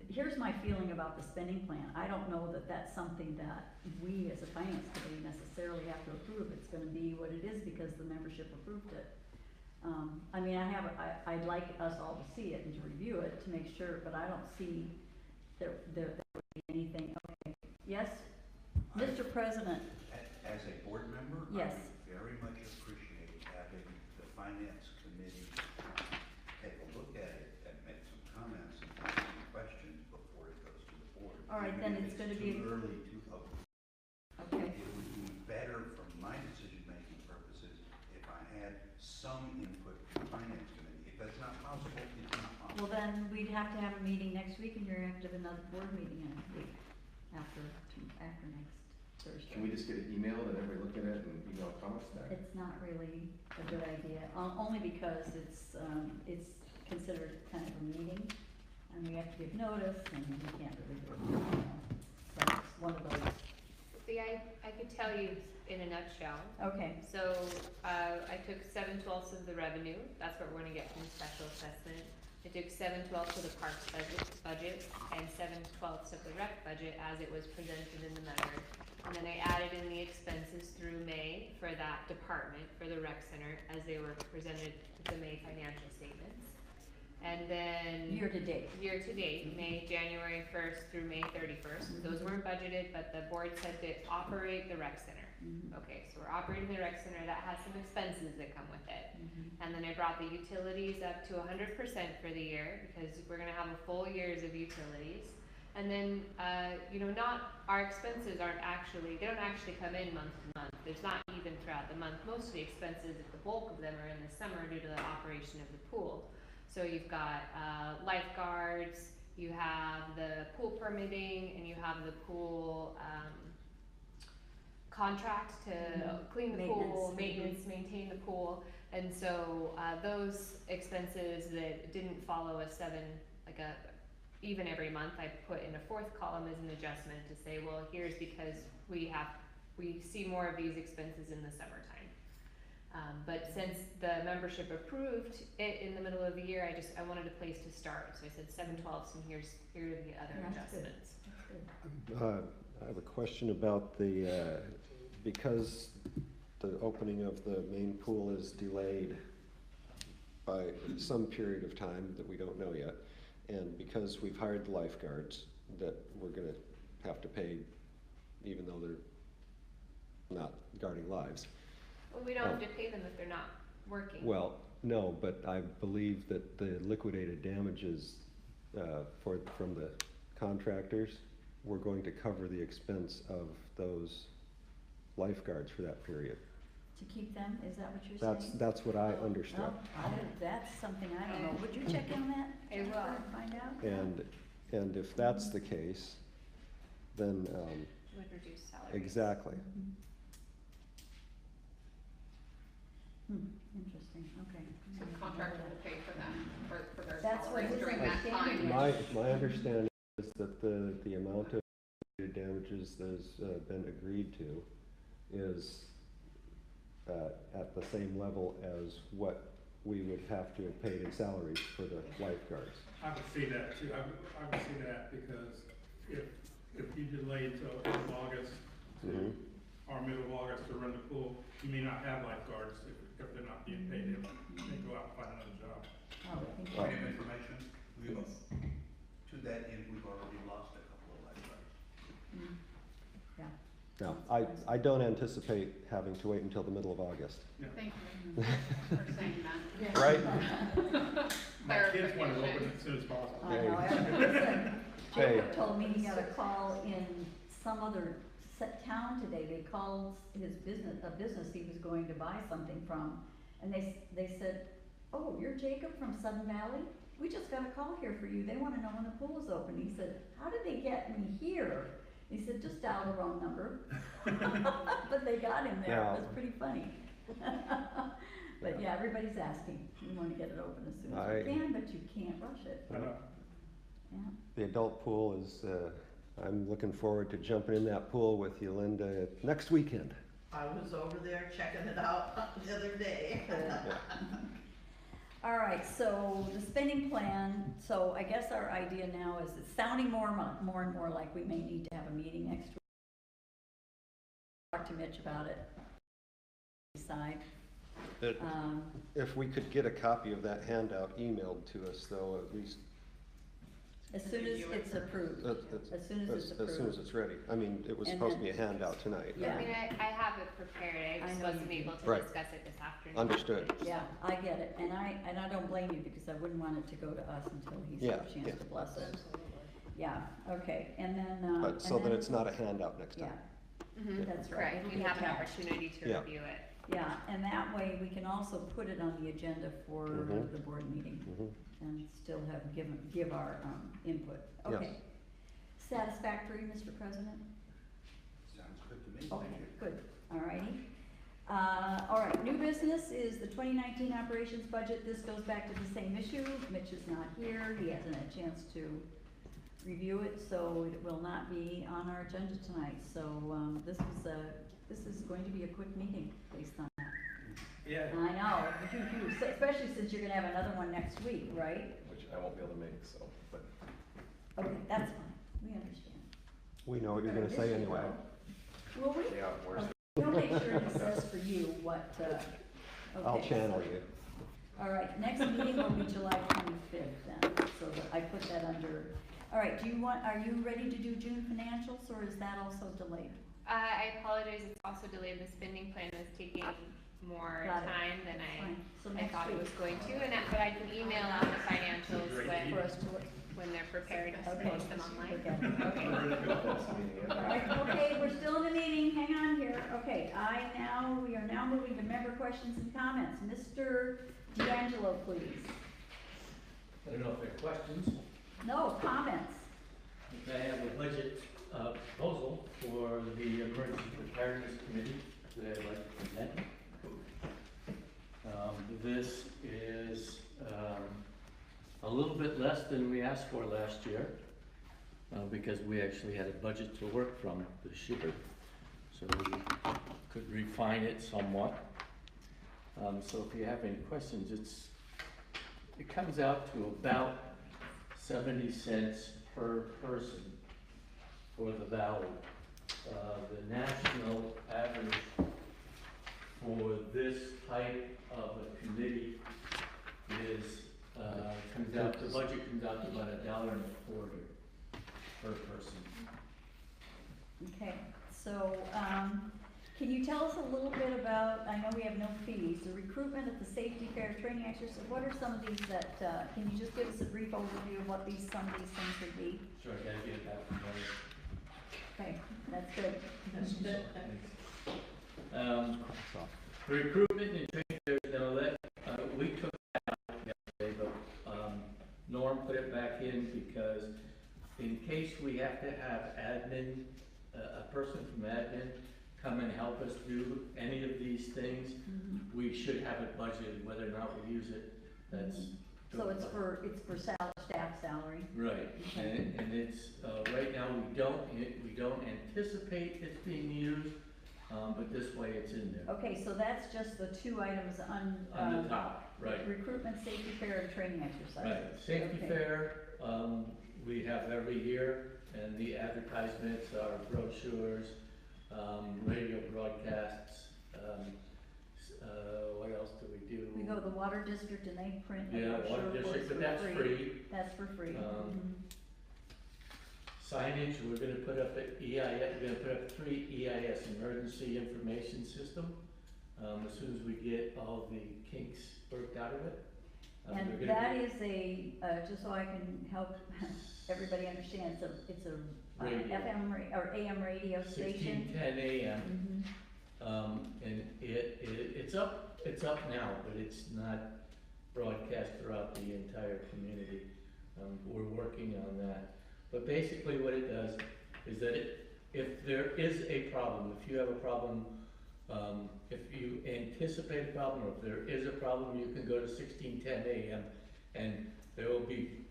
here's my feeling about the spending plan. I don't know that that's something that we as a finance committee necessarily have to approve. It's gonna be what it is because the membership approved it. I mean, I'd like us all to see it and to review it to make sure, but I don't see there would be anything. Okay, yes, Mr. President, As a board member, Yes. I very much appreciate having the finance committee take a look at it and make some comments and ask some questions before it goes to the board. All right, Even then if it's gonna be- too early to vote. okay, It would be better from my decision-making purposes if I had some then we'd have to have a meeting next week, and you're have to have another board meeting in a week after next Thursday. Can we just get it emailed and everybody look at it and email comments back? It's not really a good idea, only because it's considered kind of a meeting, and we have to give notice, and we can't really do it, so it's one of those. See, I could tell you in a nutshell. Okay, So, I took 7/12 of the revenue, that's what we're gonna get from the special assessment. I took 7/12 of the parks budget, and 7/12 of the rec budget as it was presented in the letter. And then I added in the expenses through May for that department, for the rec center, as they were presented with the May financial statements. And then. year to date. Year to date, May, January 1st through May 31st. Those weren't budgeted, but the board said to operate the rec center. Mhm. Okay, so we're operating the rec center, that has some expenses that come with it. Mhm. And then I brought the utilities up to 100% for the year, because we're gonna have a full years of utilities. And then, not, our expenses they don't actually come in month to month. There's not even throughout the month. Most of the expenses, the bulk of them are in the summer due to the operation of the pool. So you've got, lifeguards, you have the pool permitting, and you have the pool, contract to clean the pool, maintenance, maintain the pool. And so, those expenses that didn't follow even every month, I put in a fourth column as an adjustment to say, well, here's because we see more of these expenses in the summertime. But since the membership approved it in the middle of the year, I wanted a place to start, so I said 7/12, and here are the other That's good. adjustments. That's good. I have a question about because the opening of the main pool is delayed by some period of time that we don't know yet, and because we've hired the lifeguards that we're gonna have to pay even though they're not guarding lives. Well, we don't have to pay them if they're not working. Well, no, but I believe that the liquidated damages from the contractors, we're going to cover the expense of those lifeguards for that period. To keep them, is that what you're saying? That's what I understood. Well, that's something I don't know. Would you check on that? I will. Jennifer, and find out? And if that's the case, then, Would reduce salaries. exactly. Mhm. Interesting, okay. So the contractor will pay for them, for their That's what salaries his during that understanding time. is. My understanding is that the amount of damages that's been agreed to is at the same level as what we would have to have paid in salaries for the lifeguards. I would see that too, I would see that, because if you delay until end of August Mhm. or middle of August to run the pool, you may not have lifeguards if they're not being paid, they go out and find another job. Oh, I think Well, Point of information, to that end, we've already lost a couple of lifeguards. yeah. Now, I don't anticipate having to wait until the middle of August. Thank you for saying that. Right? My kids want to open it as soon as possible. I know, everybody said, Hey. Jacob told me he got a call in some other town today. They called his business, a business he was going to buy something from, and they said, oh, you're Jacob from Sudden Valley? We just got a call here for you. They want to know when the pool is open. He said, how did they get me here? He said, just dial the wrong number. But they got him there. It was pretty funny. But yeah, everybody's asking. We want to get it open as soon as we can, but you can't rush it. I know. Yeah. The adult pool is, I'm looking forward to jumping in that pool with you, Linda, next weekend. I was over there checking it out the other day. All right, so the spending plan, so I guess our idea now is it's sounding more and more like we may need to have a meeting next week. Talk to Mitch about it. Decide. If we could get a copy of that handout emailed to us, though, at least. As soon as it's approved. As soon as it's approved. As soon as it's ready. I mean, it was And supposed to then- be a handout tonight. Yeah. I mean, I have it prepared, I I just know wasn't you do. able to Right. discuss it this afternoon. Understood. Yeah, I get it, and I don't blame you, because I wouldn't want it to go to us until he's Yeah, had a chance yeah. to bless it. Yeah, okay, and then, But so that it's not a handout next Yeah, time. Mhm, that's right. correct, It'll you be have an attached. opportunity to Yeah. review it. yeah, and that way we can also put it on the agenda for Mhm. the board meeting. Mhm. and still give our, input. Yes. Okay. Satisfactory, Mr. President? Sounds good to me, Okay, thank you. good, all righty. All right, new business is the 2019 operations budget. This goes back to the same issue. Mitch is not here, he hasn't had a chance to review it, so it will not be on our agenda tonight. So, this is going to be a quick meeting based on that. Yeah. I know, so especially since you're gonna have another one next week, right? Which I won't be able to make, so, but. Okay, that's fine, we understand. We know what you're But I gonna say miss you, anyway. though. Will we? Yeah, where's Okay. We'll make sure it says for you what, I'll okay, channel so- you. All right, next meeting will be July 25th then, so that I put that under, all right, are you ready to do June financials, or is that also delayed? I apologize, it's also delayed, the spending plan is taking more Got it. time than Fine, so I next thought it week. was going to, but I can email out the financials For us to look. when they're prepared to Okay. post them online. Okay. All right, okay, we're still in the meeting, hang on here. Okay, we are now moving to member questions and comments. Mr. D'Angelo, please. I don't know if there are questions. No, comments. I have a budget proposal for the Emergency Preparedness Committee that I'd like to present. This is a little bit less than we asked for last year because we actually had a budget to work from this year. So we could refine it somewhat. So if you have any questions, it comes out to about 70 cents per person for the valley. The national average for this type of a committee is, the budget comes out to about $1.25 per person. Okay, so, can you tell us a little bit about, I know we have no fees, the recruitment at the safety fair training exercise, what are some of these that, can you just give us a brief overview of what some of these things would be? Sure, I gotta get that from Okay, that's good. The recruitment and training, there's no let, we took that out yesterday, but, Norm put it back in because in case we have to have admin, a person from admin come and help us do any of these things, we should have it budgeted, whether or not we use it, that's. So it's for staff salary? Right, and it's, right now, we don't anticipate it's being used, but this way it's in there. Okay, so that's just the two items On the top, right. Recruitment, safety fair, and training exercises. Right, safety Okay. fair, we have every year, and the advertisements are brochures, radio broadcasts, what else do we do? We go to the water district and they print a Yeah, brochure water for us district, but for that's free. That's for free. Signage, we're gonna put up at EIS, we're gonna put up 3 EIS, Emergency Information System, as soon as we get all the kinks worked out of it. We're And gonna that be- is just so I can help everybody understand, it's a Radio. FM or AM radio station. 1610 AM. Mhm. And it's up now, but it's not broadcast throughout the entire community. We're working on that. But basically what it does is that if there is a problem, if you have a problem, if you anticipate a problem, or if there is a problem, you can go to 1610 AM and there will be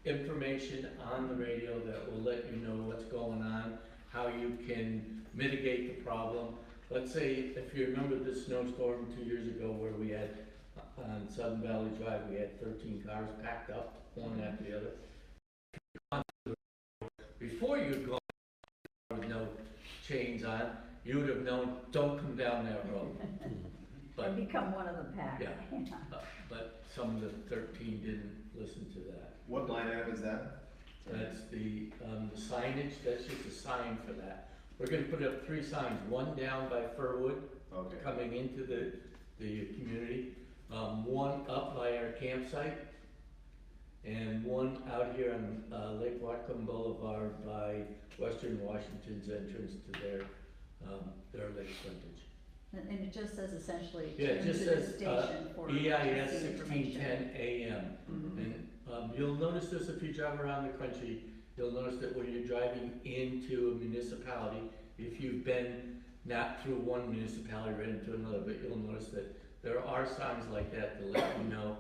information on the radio that will let you know what's going on, how you can mitigate the problem. Let's say, if you remember the snowstorm 2 years ago where we had, on Southern Valley Drive, we had 13 cars packed up, one after the other. Before you'd gone with no chains on, you would have known, don't come down that road. But, And become one of the pack. Yeah. But some of the 13 didn't listen to that. What line item is that? That's the signage, that's just a sign for that. We're gonna put up 3 signs, one down by Firwood, Okay. coming into the community, one up by our campsite, and one out here on Lake Whatcom Boulevard by Western Washington's entrance to their lake frontage. And it just says essentially, Yeah, it turn to just the says, station for EIS emergency 1610 information. AM. Mhm. And you'll notice this if you drive around the country, you'll notice that when you're driving into a municipality, if you've been not through one municipality right into another, but you'll notice that there are signs like that to let you know,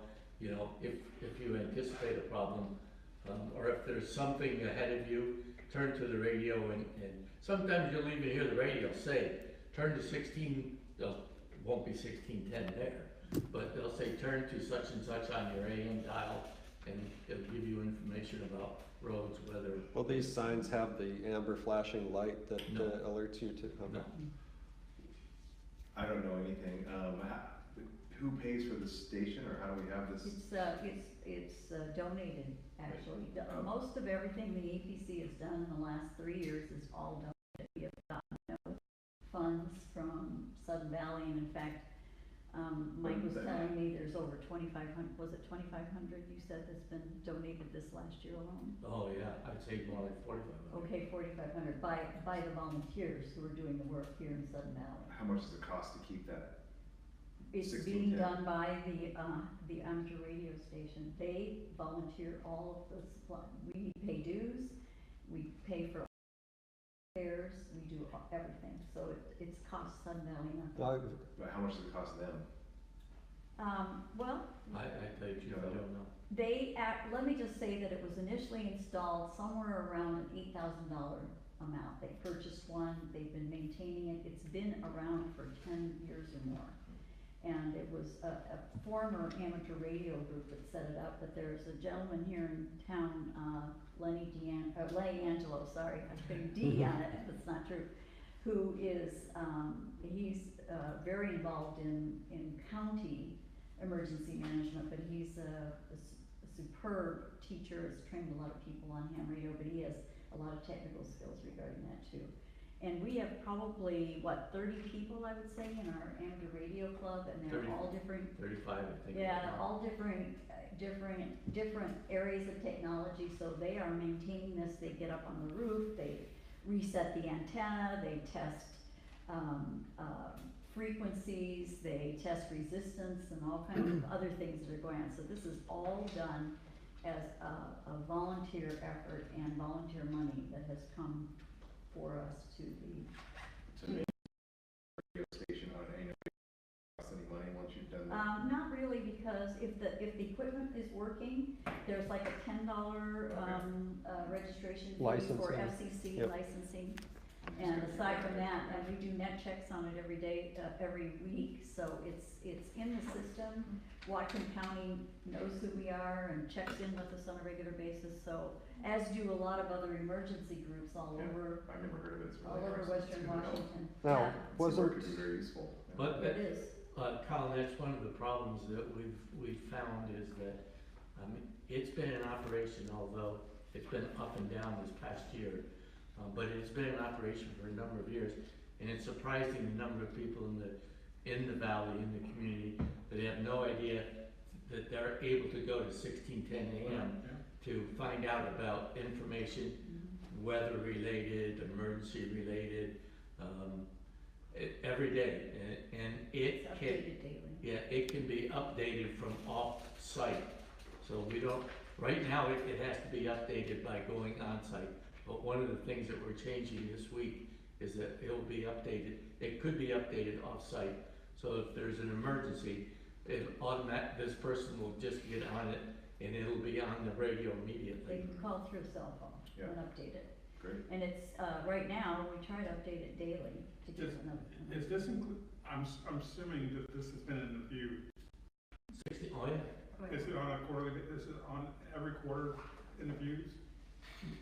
if you anticipate a problem, or if there's something ahead of you, turn to the radio and sometimes you'll even hear the radio say, turn to 16, it won't be 1610 there, but they'll say turn to such and such on your AM dial, and it'll give you information about roads, weather. Well, these signs have the amber flashing light that No. alerts you to, okay. No. I don't know anything, who pays for the station, or how do we have this? It's donated, actually. Oh. Most of everything the EPC has done in the last 3 years is all donated. We have gotten no funds from Sudden Valley, and in fact, Mike was telling me there's over 2,500, was it 2,500 you said that's been donated this last year alone? Oh, yeah, I'd say more like 45. Okay, 4,500 by the volunteers who are doing the work here in Sudden Valley. How much does it cost to keep that? It's 1610. being done by the amateur radio station. They volunteer all of the supply. We pay dues, we pay for fares, we do everything. So it's cost Sun Valley nothing. But how much does it cost them? Well, I tell you, Chief, I don't know. let me just say that it was initially installed somewhere around an $8,000 amount. They purchased one, they've been maintaining it. It's been around for 10 years or more. And it was a former amateur radio group that set it up, but there's a gentleman here in town, Lay Angelo, sorry, I put a D on it, if it's not true, who is, he's very involved in county emergency management, but he's a superb teacher, has trained a lot of people on ham radio, but he has a lot of technical skills regarding that too. And we have probably, 30 people, I would say, in our amateur radio club, and they're 30. all different. 35, I think. Yeah, all different areas of technology, so they are maintaining this. They get up on the roof, they reset the antenna, they test frequencies, they test resistance and all kinds of other things that are going on. So this is all done as a volunteer effort and volunteer money that has come for us to the. To make a radio station on an annual basis, cost any money once you've done that? Not really, because if the equipment is working, there's like a $10 registration fee for Licensing. FCC Yep. licensing. And aside from that, and we do net checks on it every day, every week, so it's in the system. Whatcom County knows who we are and checks in with us on a regular basis, so, as do a lot of other emergency groups all Yeah, over, I've never heard of it. It's all really over nice. Western It's good to know. Washington. Now, Yeah, This wasn't, work could be very useful. But it is. Colin, that's one of the problems that we've found is that, it's been in operation, although it's been up and down this past year. But it's been in operation for a number of years, and it's surprising the number of people in the valley, in the community, that have no idea that they're able to go to 1610 AM to find out about information, weather related, emergency related, every day, and It's it can, updated daily. yeah, it can be updated from off-site. So we don't, right now, it has to be updated by going on-site. But one of the things that we're changing this week is that it'll be updated, it could be updated off-site. So if there's an emergency, this person will just get on it and it'll be on the radio They immediately. can call through a cell phone Yeah. and update it. Great. And it's, right now, we try to update it daily to give Is- another. Is this I'm assuming that this has been in the view. 60, oh yeah, Is it on a quarterly, is it on every quarter in the views?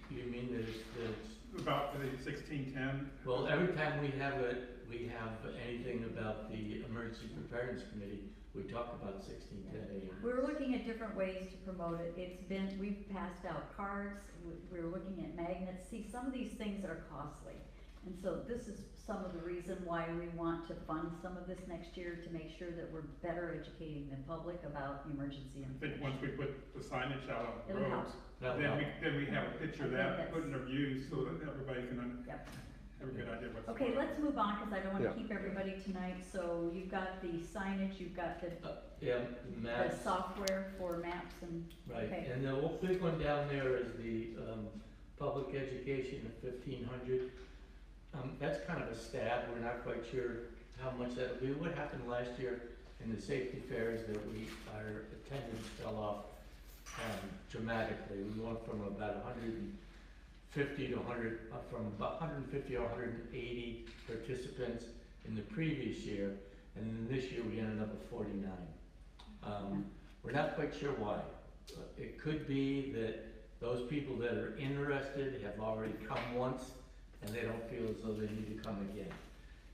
you mean there's, About the 1610? well, every time we have anything about the Emergency Preparedness Committee, we talk about 1610 AM. We're looking at different ways to promote it. We've passed out cards, we're looking at magnets. See, some of these things are costly. And so this is some of the reason why we want to fund some of this next year, to make sure that we're better educating the public about emergency I think once information. we put the signage out on the It'll help. roads, That'll then help. we have a picture of I think that, put in the views so that everybody can, Yep. have a good idea what's. Okay, going on. let's move on, cause I don't wanna Yeah. keep everybody tonight, so you've got the signage, you've got the Yeah, maps, software for maps and, right, okay. and the big one down there is the, public education at 1,500. That's kind of a stab, we're not quite sure how much that'll be. What happened last year in the safety fair is that our attendance fell off, dramatically. We went from about 150 to 100, from about 150 or 180 participants in the previous year, and then this year we ended up with 49. We're not quite sure why. It could be that those people that are interested have already come once and they don't feel as though they need to come again.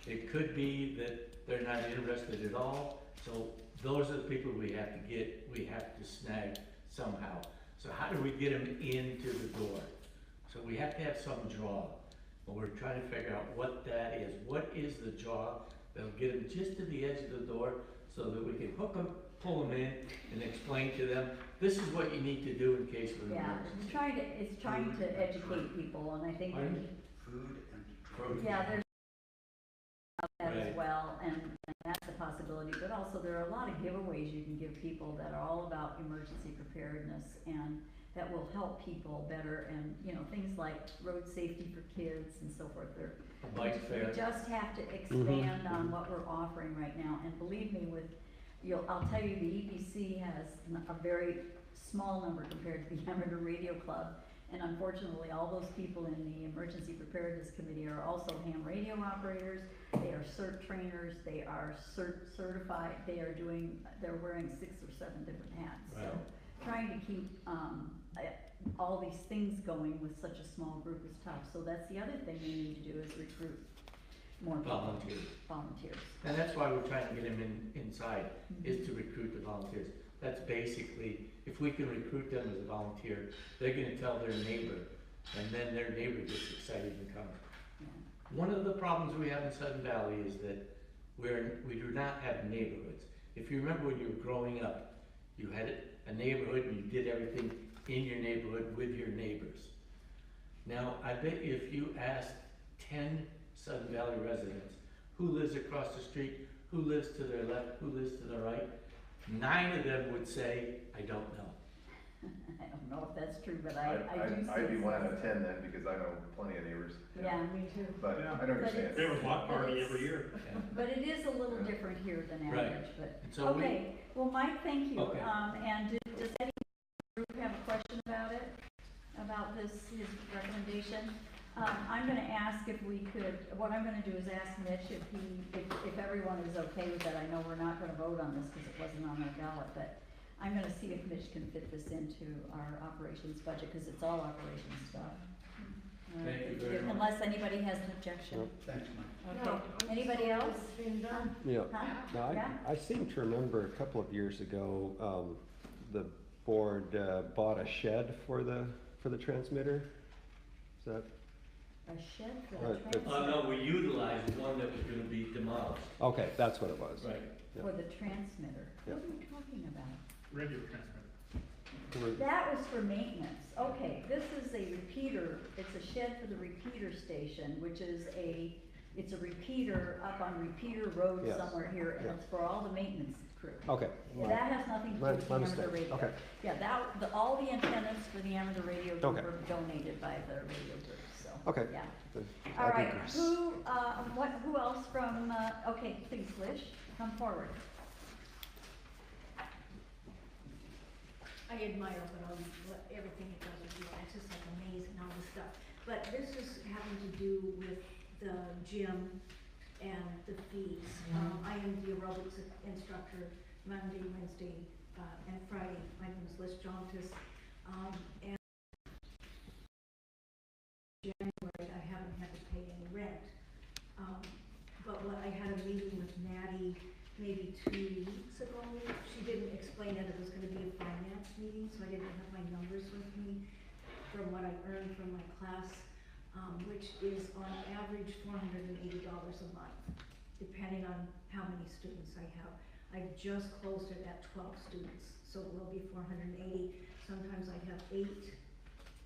It could be that they're not interested at all, so those are the people we have to snag somehow. So how do we get them into the door? So we have to have some draw, but we're trying to figure out what that is. What is the draw that'll get them just to the edge of the door so that we can hook them, pull them in, and explain to them, this is what you need to do in case of an Yeah, emergency. it's trying to educate people, and I think, Pardon? Food and Fruit. yeah, there's that as Right. well, and that's a possibility, but also there are a lot of giveaways you can give people that are all about emergency preparedness, and that will help people better, and, you know, things like road safety for kids and so forth, they're, A bike fair. we just have to expand on what we're offering right now, and believe me, I'll tell you, the EPC has a very small number compared to the Amateur Radio Club, and unfortunately, all those people in the Emergency Preparedness Committee are also ham radio operators, they are CERT trainers, they are certified, they're wearing 6 or 7 different hats, so Right. trying to keep, all these things going with such a small group is tough, so that's the other thing we need to do is recruit more people. Volunteers. And that's why we're trying to get them inside, is to recruit the volunteers. That's basically, if we can recruit them as a volunteer, they're gonna tell their neighbor, and then their neighbor gets excited and comes. Yeah. One of the problems we have in Sudden Valley is that we do not have neighborhoods. If you remember when you were growing up, you had a neighborhood and you did everything in your neighborhood with your neighbors. Now, I bet if you asked 10 Sudden Valley residents, who lives across the street, who lives to their left, who lives to their right, 9 of them would say, I don't know. I don't know if that's true, but I do see. I'd be it. 1 out of 10 then, because I know plenty of neighbors. you know. Yeah, me too. But Yeah. I understand. They have a block party every year. But it is a little different here than Right. average, but, And so okay, well, Mike, thank you. Okay. And does any group have a question about it, about his recommendation? I'm gonna ask if we could, what I'm gonna do is ask Mitch if everyone is okay with that. I know we're not gonna vote on this because it wasn't on our ballot, but I'm gonna see if Mitch can fit this into our operations budget, because it's all operations stuff. Thank you very much. Unless anybody has an objection. Thanks, Mike. Okay, anybody else? Being done. Yeah. Huh? Now, Yeah? I seem to remember a couple of years ago, the board bought a shed for the transmitter. Is that, A shed for the Right, but- transmitter? No, we utilized one that was gonna be demolished. okay, that's what it was. Right. Yeah. For the transmitter? Yeah. What are we talking about? Radio transmitter. That was for maintenance. Okay, this is a repeater, it's a shed for the repeater station, which is it's a repeater up on Repeater Road Yes. somewhere here, and Yeah. it's for all the maintenance crew. Okay. Yeah, that has nothing to do My- with the my amateur mistake. radio. Okay. Yeah, all the antennas for the amateur radio group Okay. were donated by the radio group, so. Okay. Yeah. I All right, digress. who else from, okay, please, Lish, come forward. I admire everything it does with you, it's just like amazing, all this stuff. But this is having to do with the gym and the fees. I am the aerobics instructor Monday, Wednesday, and Friday. My name is Liz Jontis. And January, I haven't had to pay any rent. But I had a meeting with Maddie maybe 2 weeks ago. She didn't explain that it was gonna be a finance meeting, so I didn't have my numbers with me from what I earned from my class, which is on average $480 a month, depending on how many students I have. I just closed it at 12 students, so it will be 480. Sometimes I have 8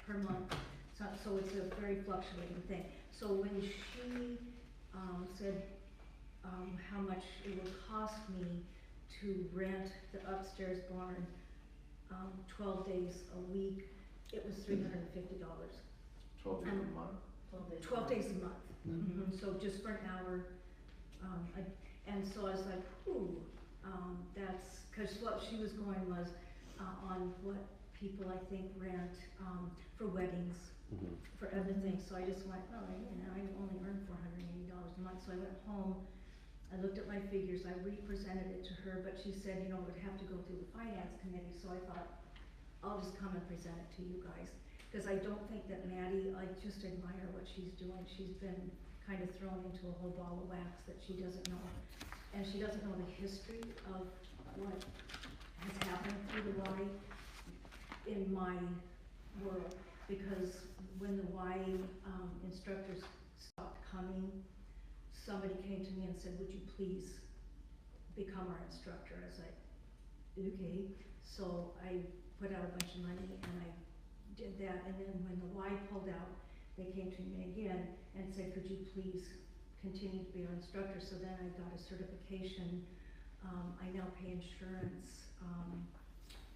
per month, So it's a very fluctuating thing. So when she, said, how much it would cost me to rent the upstairs barn, 12 days a week, it was $350. 12 days a month? 12 days a month. So just for an hour, and so I was like, ooh, that's, cause what she was going was, on what people I think rent, for weddings, for other things, so I just went, oh, I only earn $480 a month, so I went home, I looked at my figures, I re-presented it to her, but she said, it would have to go through the finance committee, so I thought, I'll just come and present it to you guys. Cause I don't think that Maddie, I just admire what she's doing, she's been kind of thrown into a whole ball of wax that she doesn't know. And she doesn't know the history of what has happened through the Y in my world. Because when the Y instructors stopped coming, somebody came to me and said, would you please become our instructor? I was like, okay. So I put out a bunch of money and I did that, and then when the Y pulled out, they came to me again and said, could you please continue to be our instructor? So then I got a certification, I now pay insurance,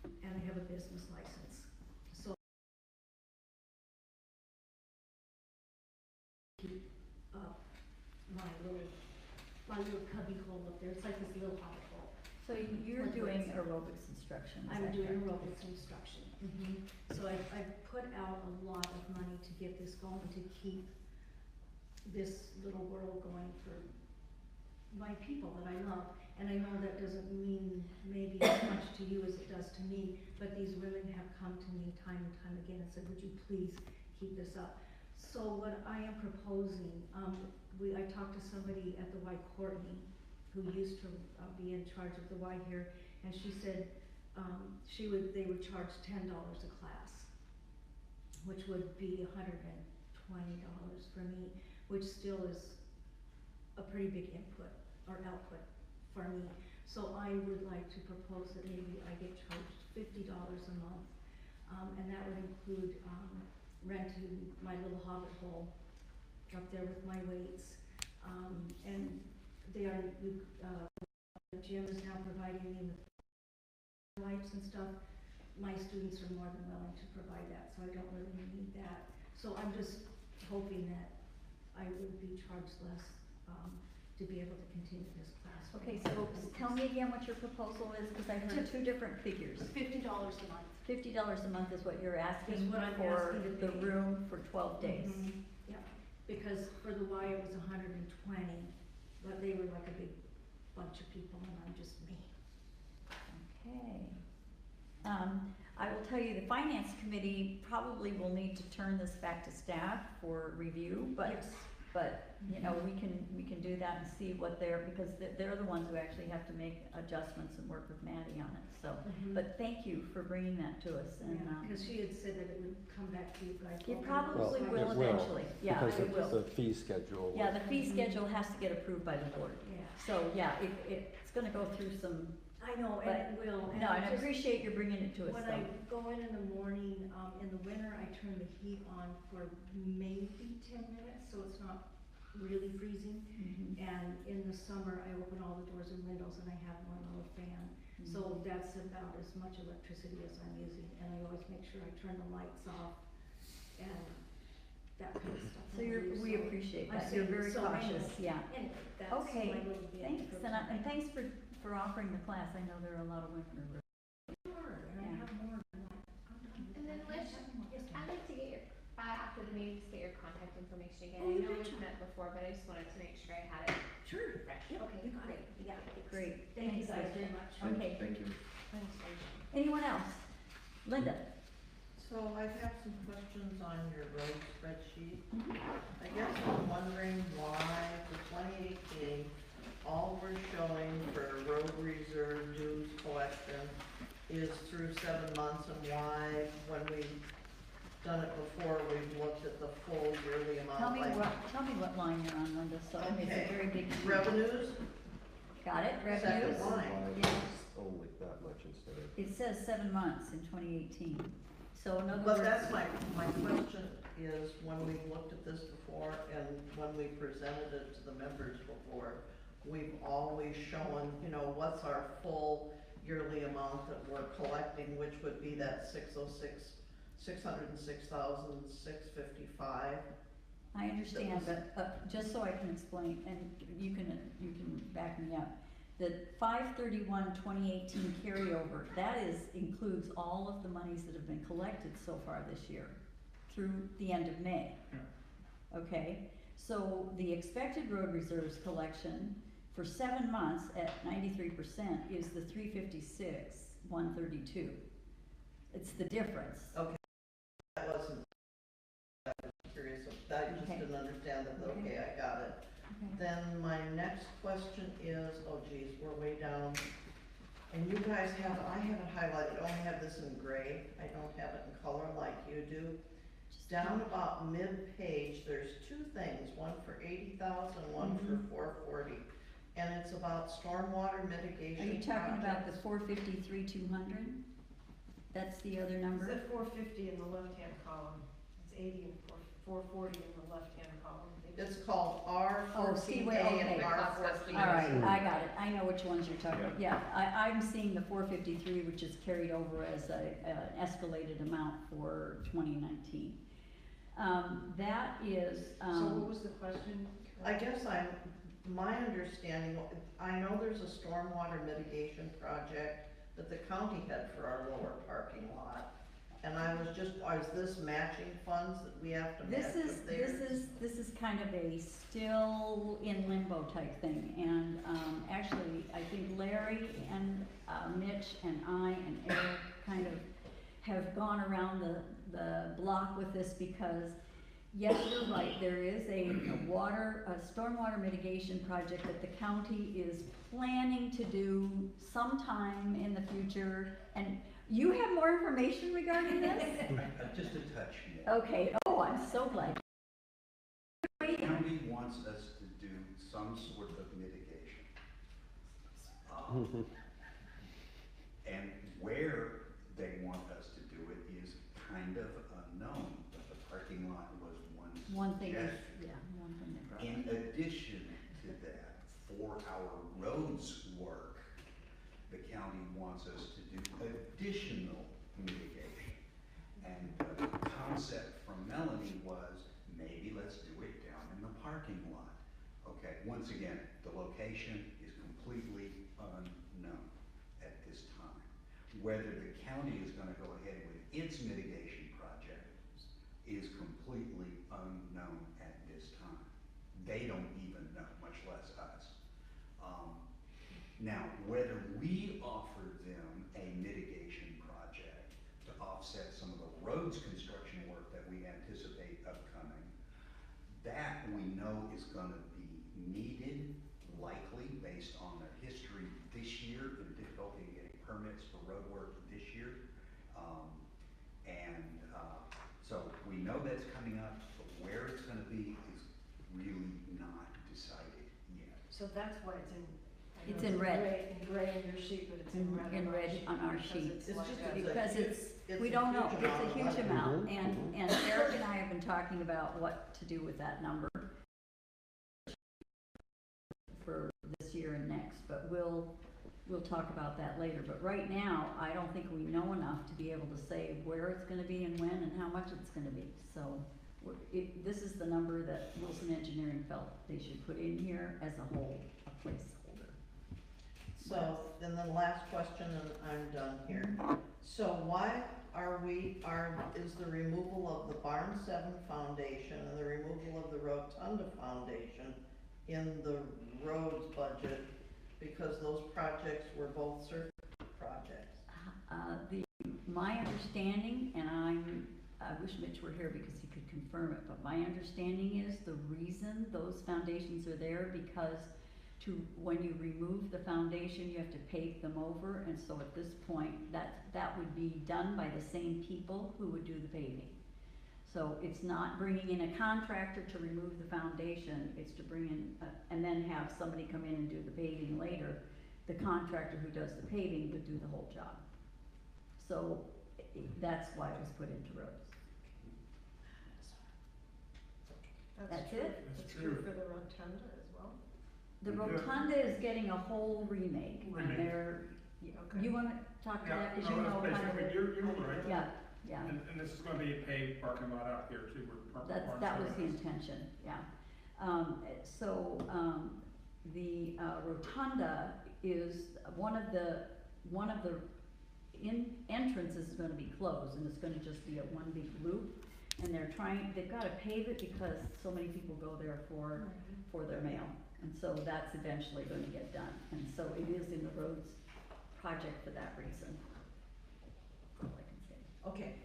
and I have a business license. So keep up my little cubby hole up there, it's like this little hobbit hole. So you're doing aerobics instruction, is I'm that doing correct? aerobics instruction. So I put out a lot of money to get this going, to keep this little world going for my people that I love. And I know that doesn't mean maybe as much to you as it does to me, but these women have come to me time and time again and said, would you please keep this up? So what I am proposing, I talked to somebody at the Y Courtney, who used to be in charge of the Y here, and she said, they would charge $10 a class, which would be $120 for me, which still is a pretty big input or output for me. So I would like to propose that maybe I get charged $50 a month, and that would include renting my little hobbit hole up there with my weights, and the gym is now providing me with lights and stuff. My students are more than willing to provide that, so I don't really need that. So I'm just hoping that I would be charged less, to be able to continue this class. Okay, so tell me again what your proposal is, because I heard two different figures. $50 a month. $50 a month is what you're asking Is what I'm for asking to the pay. room for 12 days. Yeah, because for the Y it was 120, but they were like a big bunch of people and I'm just me. Okay. I will tell you, the finance committee probably will need to turn this back to staff for review, but Yes. But, you know, we can do that and see what because they're the ones who actually have to make adjustments and work with Maddie on it, so. But thank you for bringing that to us, and, Because she had said that it would come back to you, but I it told her. probably Well, will it will, eventually, yeah, because it will. the fee schedule. Yeah, the fee schedule has to get approved by the board, Yeah, so, yeah, it's gonna go through some, I know, But- and it will. no, and I just- appreciate you bringing it to us, When though. I go in the morning, in the winter, I turn the heat on for maybe 10 minutes, so it's not really freezing. And in the summer, I open all the doors and windows and I have one little fan. So that's about as much electricity as I'm using, and I always make sure I turn the lights off and that kind of stuff. So we appreciate I'm that, you're saying, very so anyway, cautious, yeah. Anyway, that's Okay, my little bit. thanks, for and tonight. thanks for offering the class, I know there are a lot of women who are. Sure, and I Yeah. have more, and I'm done. And then I Liz, have more. Yes, ma'am. I'd like to get your, after the meeting, just get your contact information again. Oh, I you know we've betcha. met before, but I just wanted to make sure I had it Sure. fresh. Yep, Okay, you got great. it. Yeah. Great, Thank you thanks, guys Liz. very much. Okay. Thank you. Anyone else? Linda? So I have some questions on your road spreadsheet. I guess I'm wondering why for 2018, all we're showing for road reserve dues collection is through 7 months, and why, when we've done it before, we've looked at the full yearly amount. Tell me like what line you're on, Linda, so I mean, it's a Okay. very big. sheet. Revenues, Got it, Second revenues? line. Why Yeah. it's only that much instead of. It says 7 months in 2018, so in other words. but that's my question is when we've looked at this before and when we presented it to the members before, we've always shown, you know, what's our full yearly amount that we're collecting, which would be that 606,655. I understand, but, just so I can explain, and you can back me up. The 5/31/2018 carryover, that includes all of the monies that have been collected so far this year, through the end of May. Okay, so the expected road reserves collection for 7 months at 93% is the 356,132. It's the difference. Okay, that wasn't, I was curious, that you just Okay. didn't understand it, but Okay. okay, I got it. Okay. Then my next question is, oh geez, we're way down. And you guys have, I have it highlighted, I only have this in gray, I don't have it in color like you do. Down about mid-page, there's two things, one for 80,000, one for 440. And it's about stormwater mitigation Are you talking about the projects. 453,200? That's the other number? It's at 450 in the left-hand column. It's 80 and 440 in the left-hand column. It's called Oh, see, R14A wait, and okay. R14. All right, I got it, I know which ones you're talking about, yeah, I'm seeing the 453, which is carried over as an escalated amount for 2019. That is, So what was the question? I guess my understanding, I know there's a stormwater mitigation project that the county had for our lower parking lot. And I was just, is this matching funds that we have to match with theirs? This is kind of a still in limbo type thing, and, actually, I think Larry and, Mitch and I and Eric kind of have gone around the block with this because, yes, you're right, there is a stormwater mitigation project that the county is planning to do sometime in the future, and you have more information regarding this? Just a touch, yeah. Okay, oh, I'm so glad. The county wants us to do some sort of mitigation. And where they want us to do it is kind of unknown, but the parking lot was one One thing is, suggestion. yeah, one thing that brought In it up. addition to that, for our roads work, the county wants us to do additional mitigation. And the concept from Melanie was, maybe let's do it down in the parking lot. Okay, once again, the location is completely unknown at this time. Whether the county is gonna go ahead with its mitigation project is completely unknown at this time. They don't even know, much less us. Now, whether we offer them a mitigation project to offset some of the roads construction work that we anticipate upcoming, that we know is gonna be needed, likely based on their history this year, and difficulty in getting permits for road work this year. So we know that's coming up, but where it's gonna be is really not decided yet. So that's why it's in. I know It's in red. In gray in your sheet, but it's in red In red on our because sheet. it's It's like just that. Because It's we a don't know, huge it's amount a of huge money. amount, and Eric and I have been talking about what to do with that number for this year and next, but we'll talk about that later. But right now, I don't think we know enough to be able to say where it's gonna be and when and how much it's gonna be. So, this is the number that Wilson Engineering felt they should put in here as a whole, a placeholder. So, then the last question, and I'm done here. So why is the removal of the Barn 7 Foundation and the removal of the Rotunda Foundation in the roads budget? Because those projects were both surface projects. My understanding, and I wish Mitch were here because he could confirm it, but my understanding is the reason those foundations are there because when you remove the foundation, you have to pave them over, and so at this point, that would be done by the same people who would do the paving. So it's not bringing in a contractor to remove the foundation, it's to bring in, and then have somebody come in and do the paving later. The contractor who does the paving would do the whole job. So that's why it was put into roads. That's it. That's true for the rotunda as well. The Yeah. rotunda is getting a whole remake, and Remake. they're, Okay. you wanna talk to that, cause you no, know that's kind of basically, it. you're right. Yeah, yeah, And this is gonna be a paved parking lot out here too, where that was the intention, yeah. The rotunda is, one of the entrances is gonna be closed, and it's gonna just be a one big loop. And they've gotta pave it because so many people go there for their mail, and so that's eventually gonna get done. And so it is in the roads project for that reason. That's all I can say. Okay,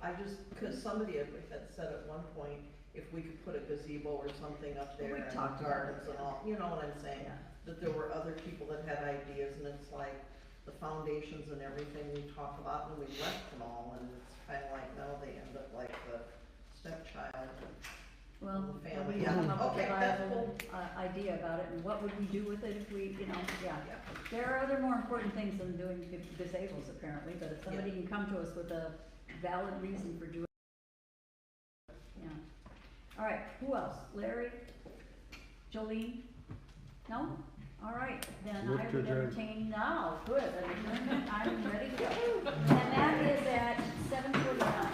cause somebody had said at one point, if we could put a gazebo or something up there We and talked about gardens it, and yeah. all, you know what I'm saying? Yeah. That there were other people that had ideas, and it's like, the foundations and everything we talk about, and we left them all, and it's kinda like, now they end up like the stepchild. Well, The family, we yeah. come up with Okay, a that's viable, idea about it, and what would we do with it if we, yeah. Yeah. There are other more important things than doing disables apparently, but if somebody can come to us with a valid reason for doing it, yeah. All right, who else? Larry? Jolene? No? All right, then Move I to would adjourn. entertain now, good, an adjournment, I'm ready to go. And that is at 7:49.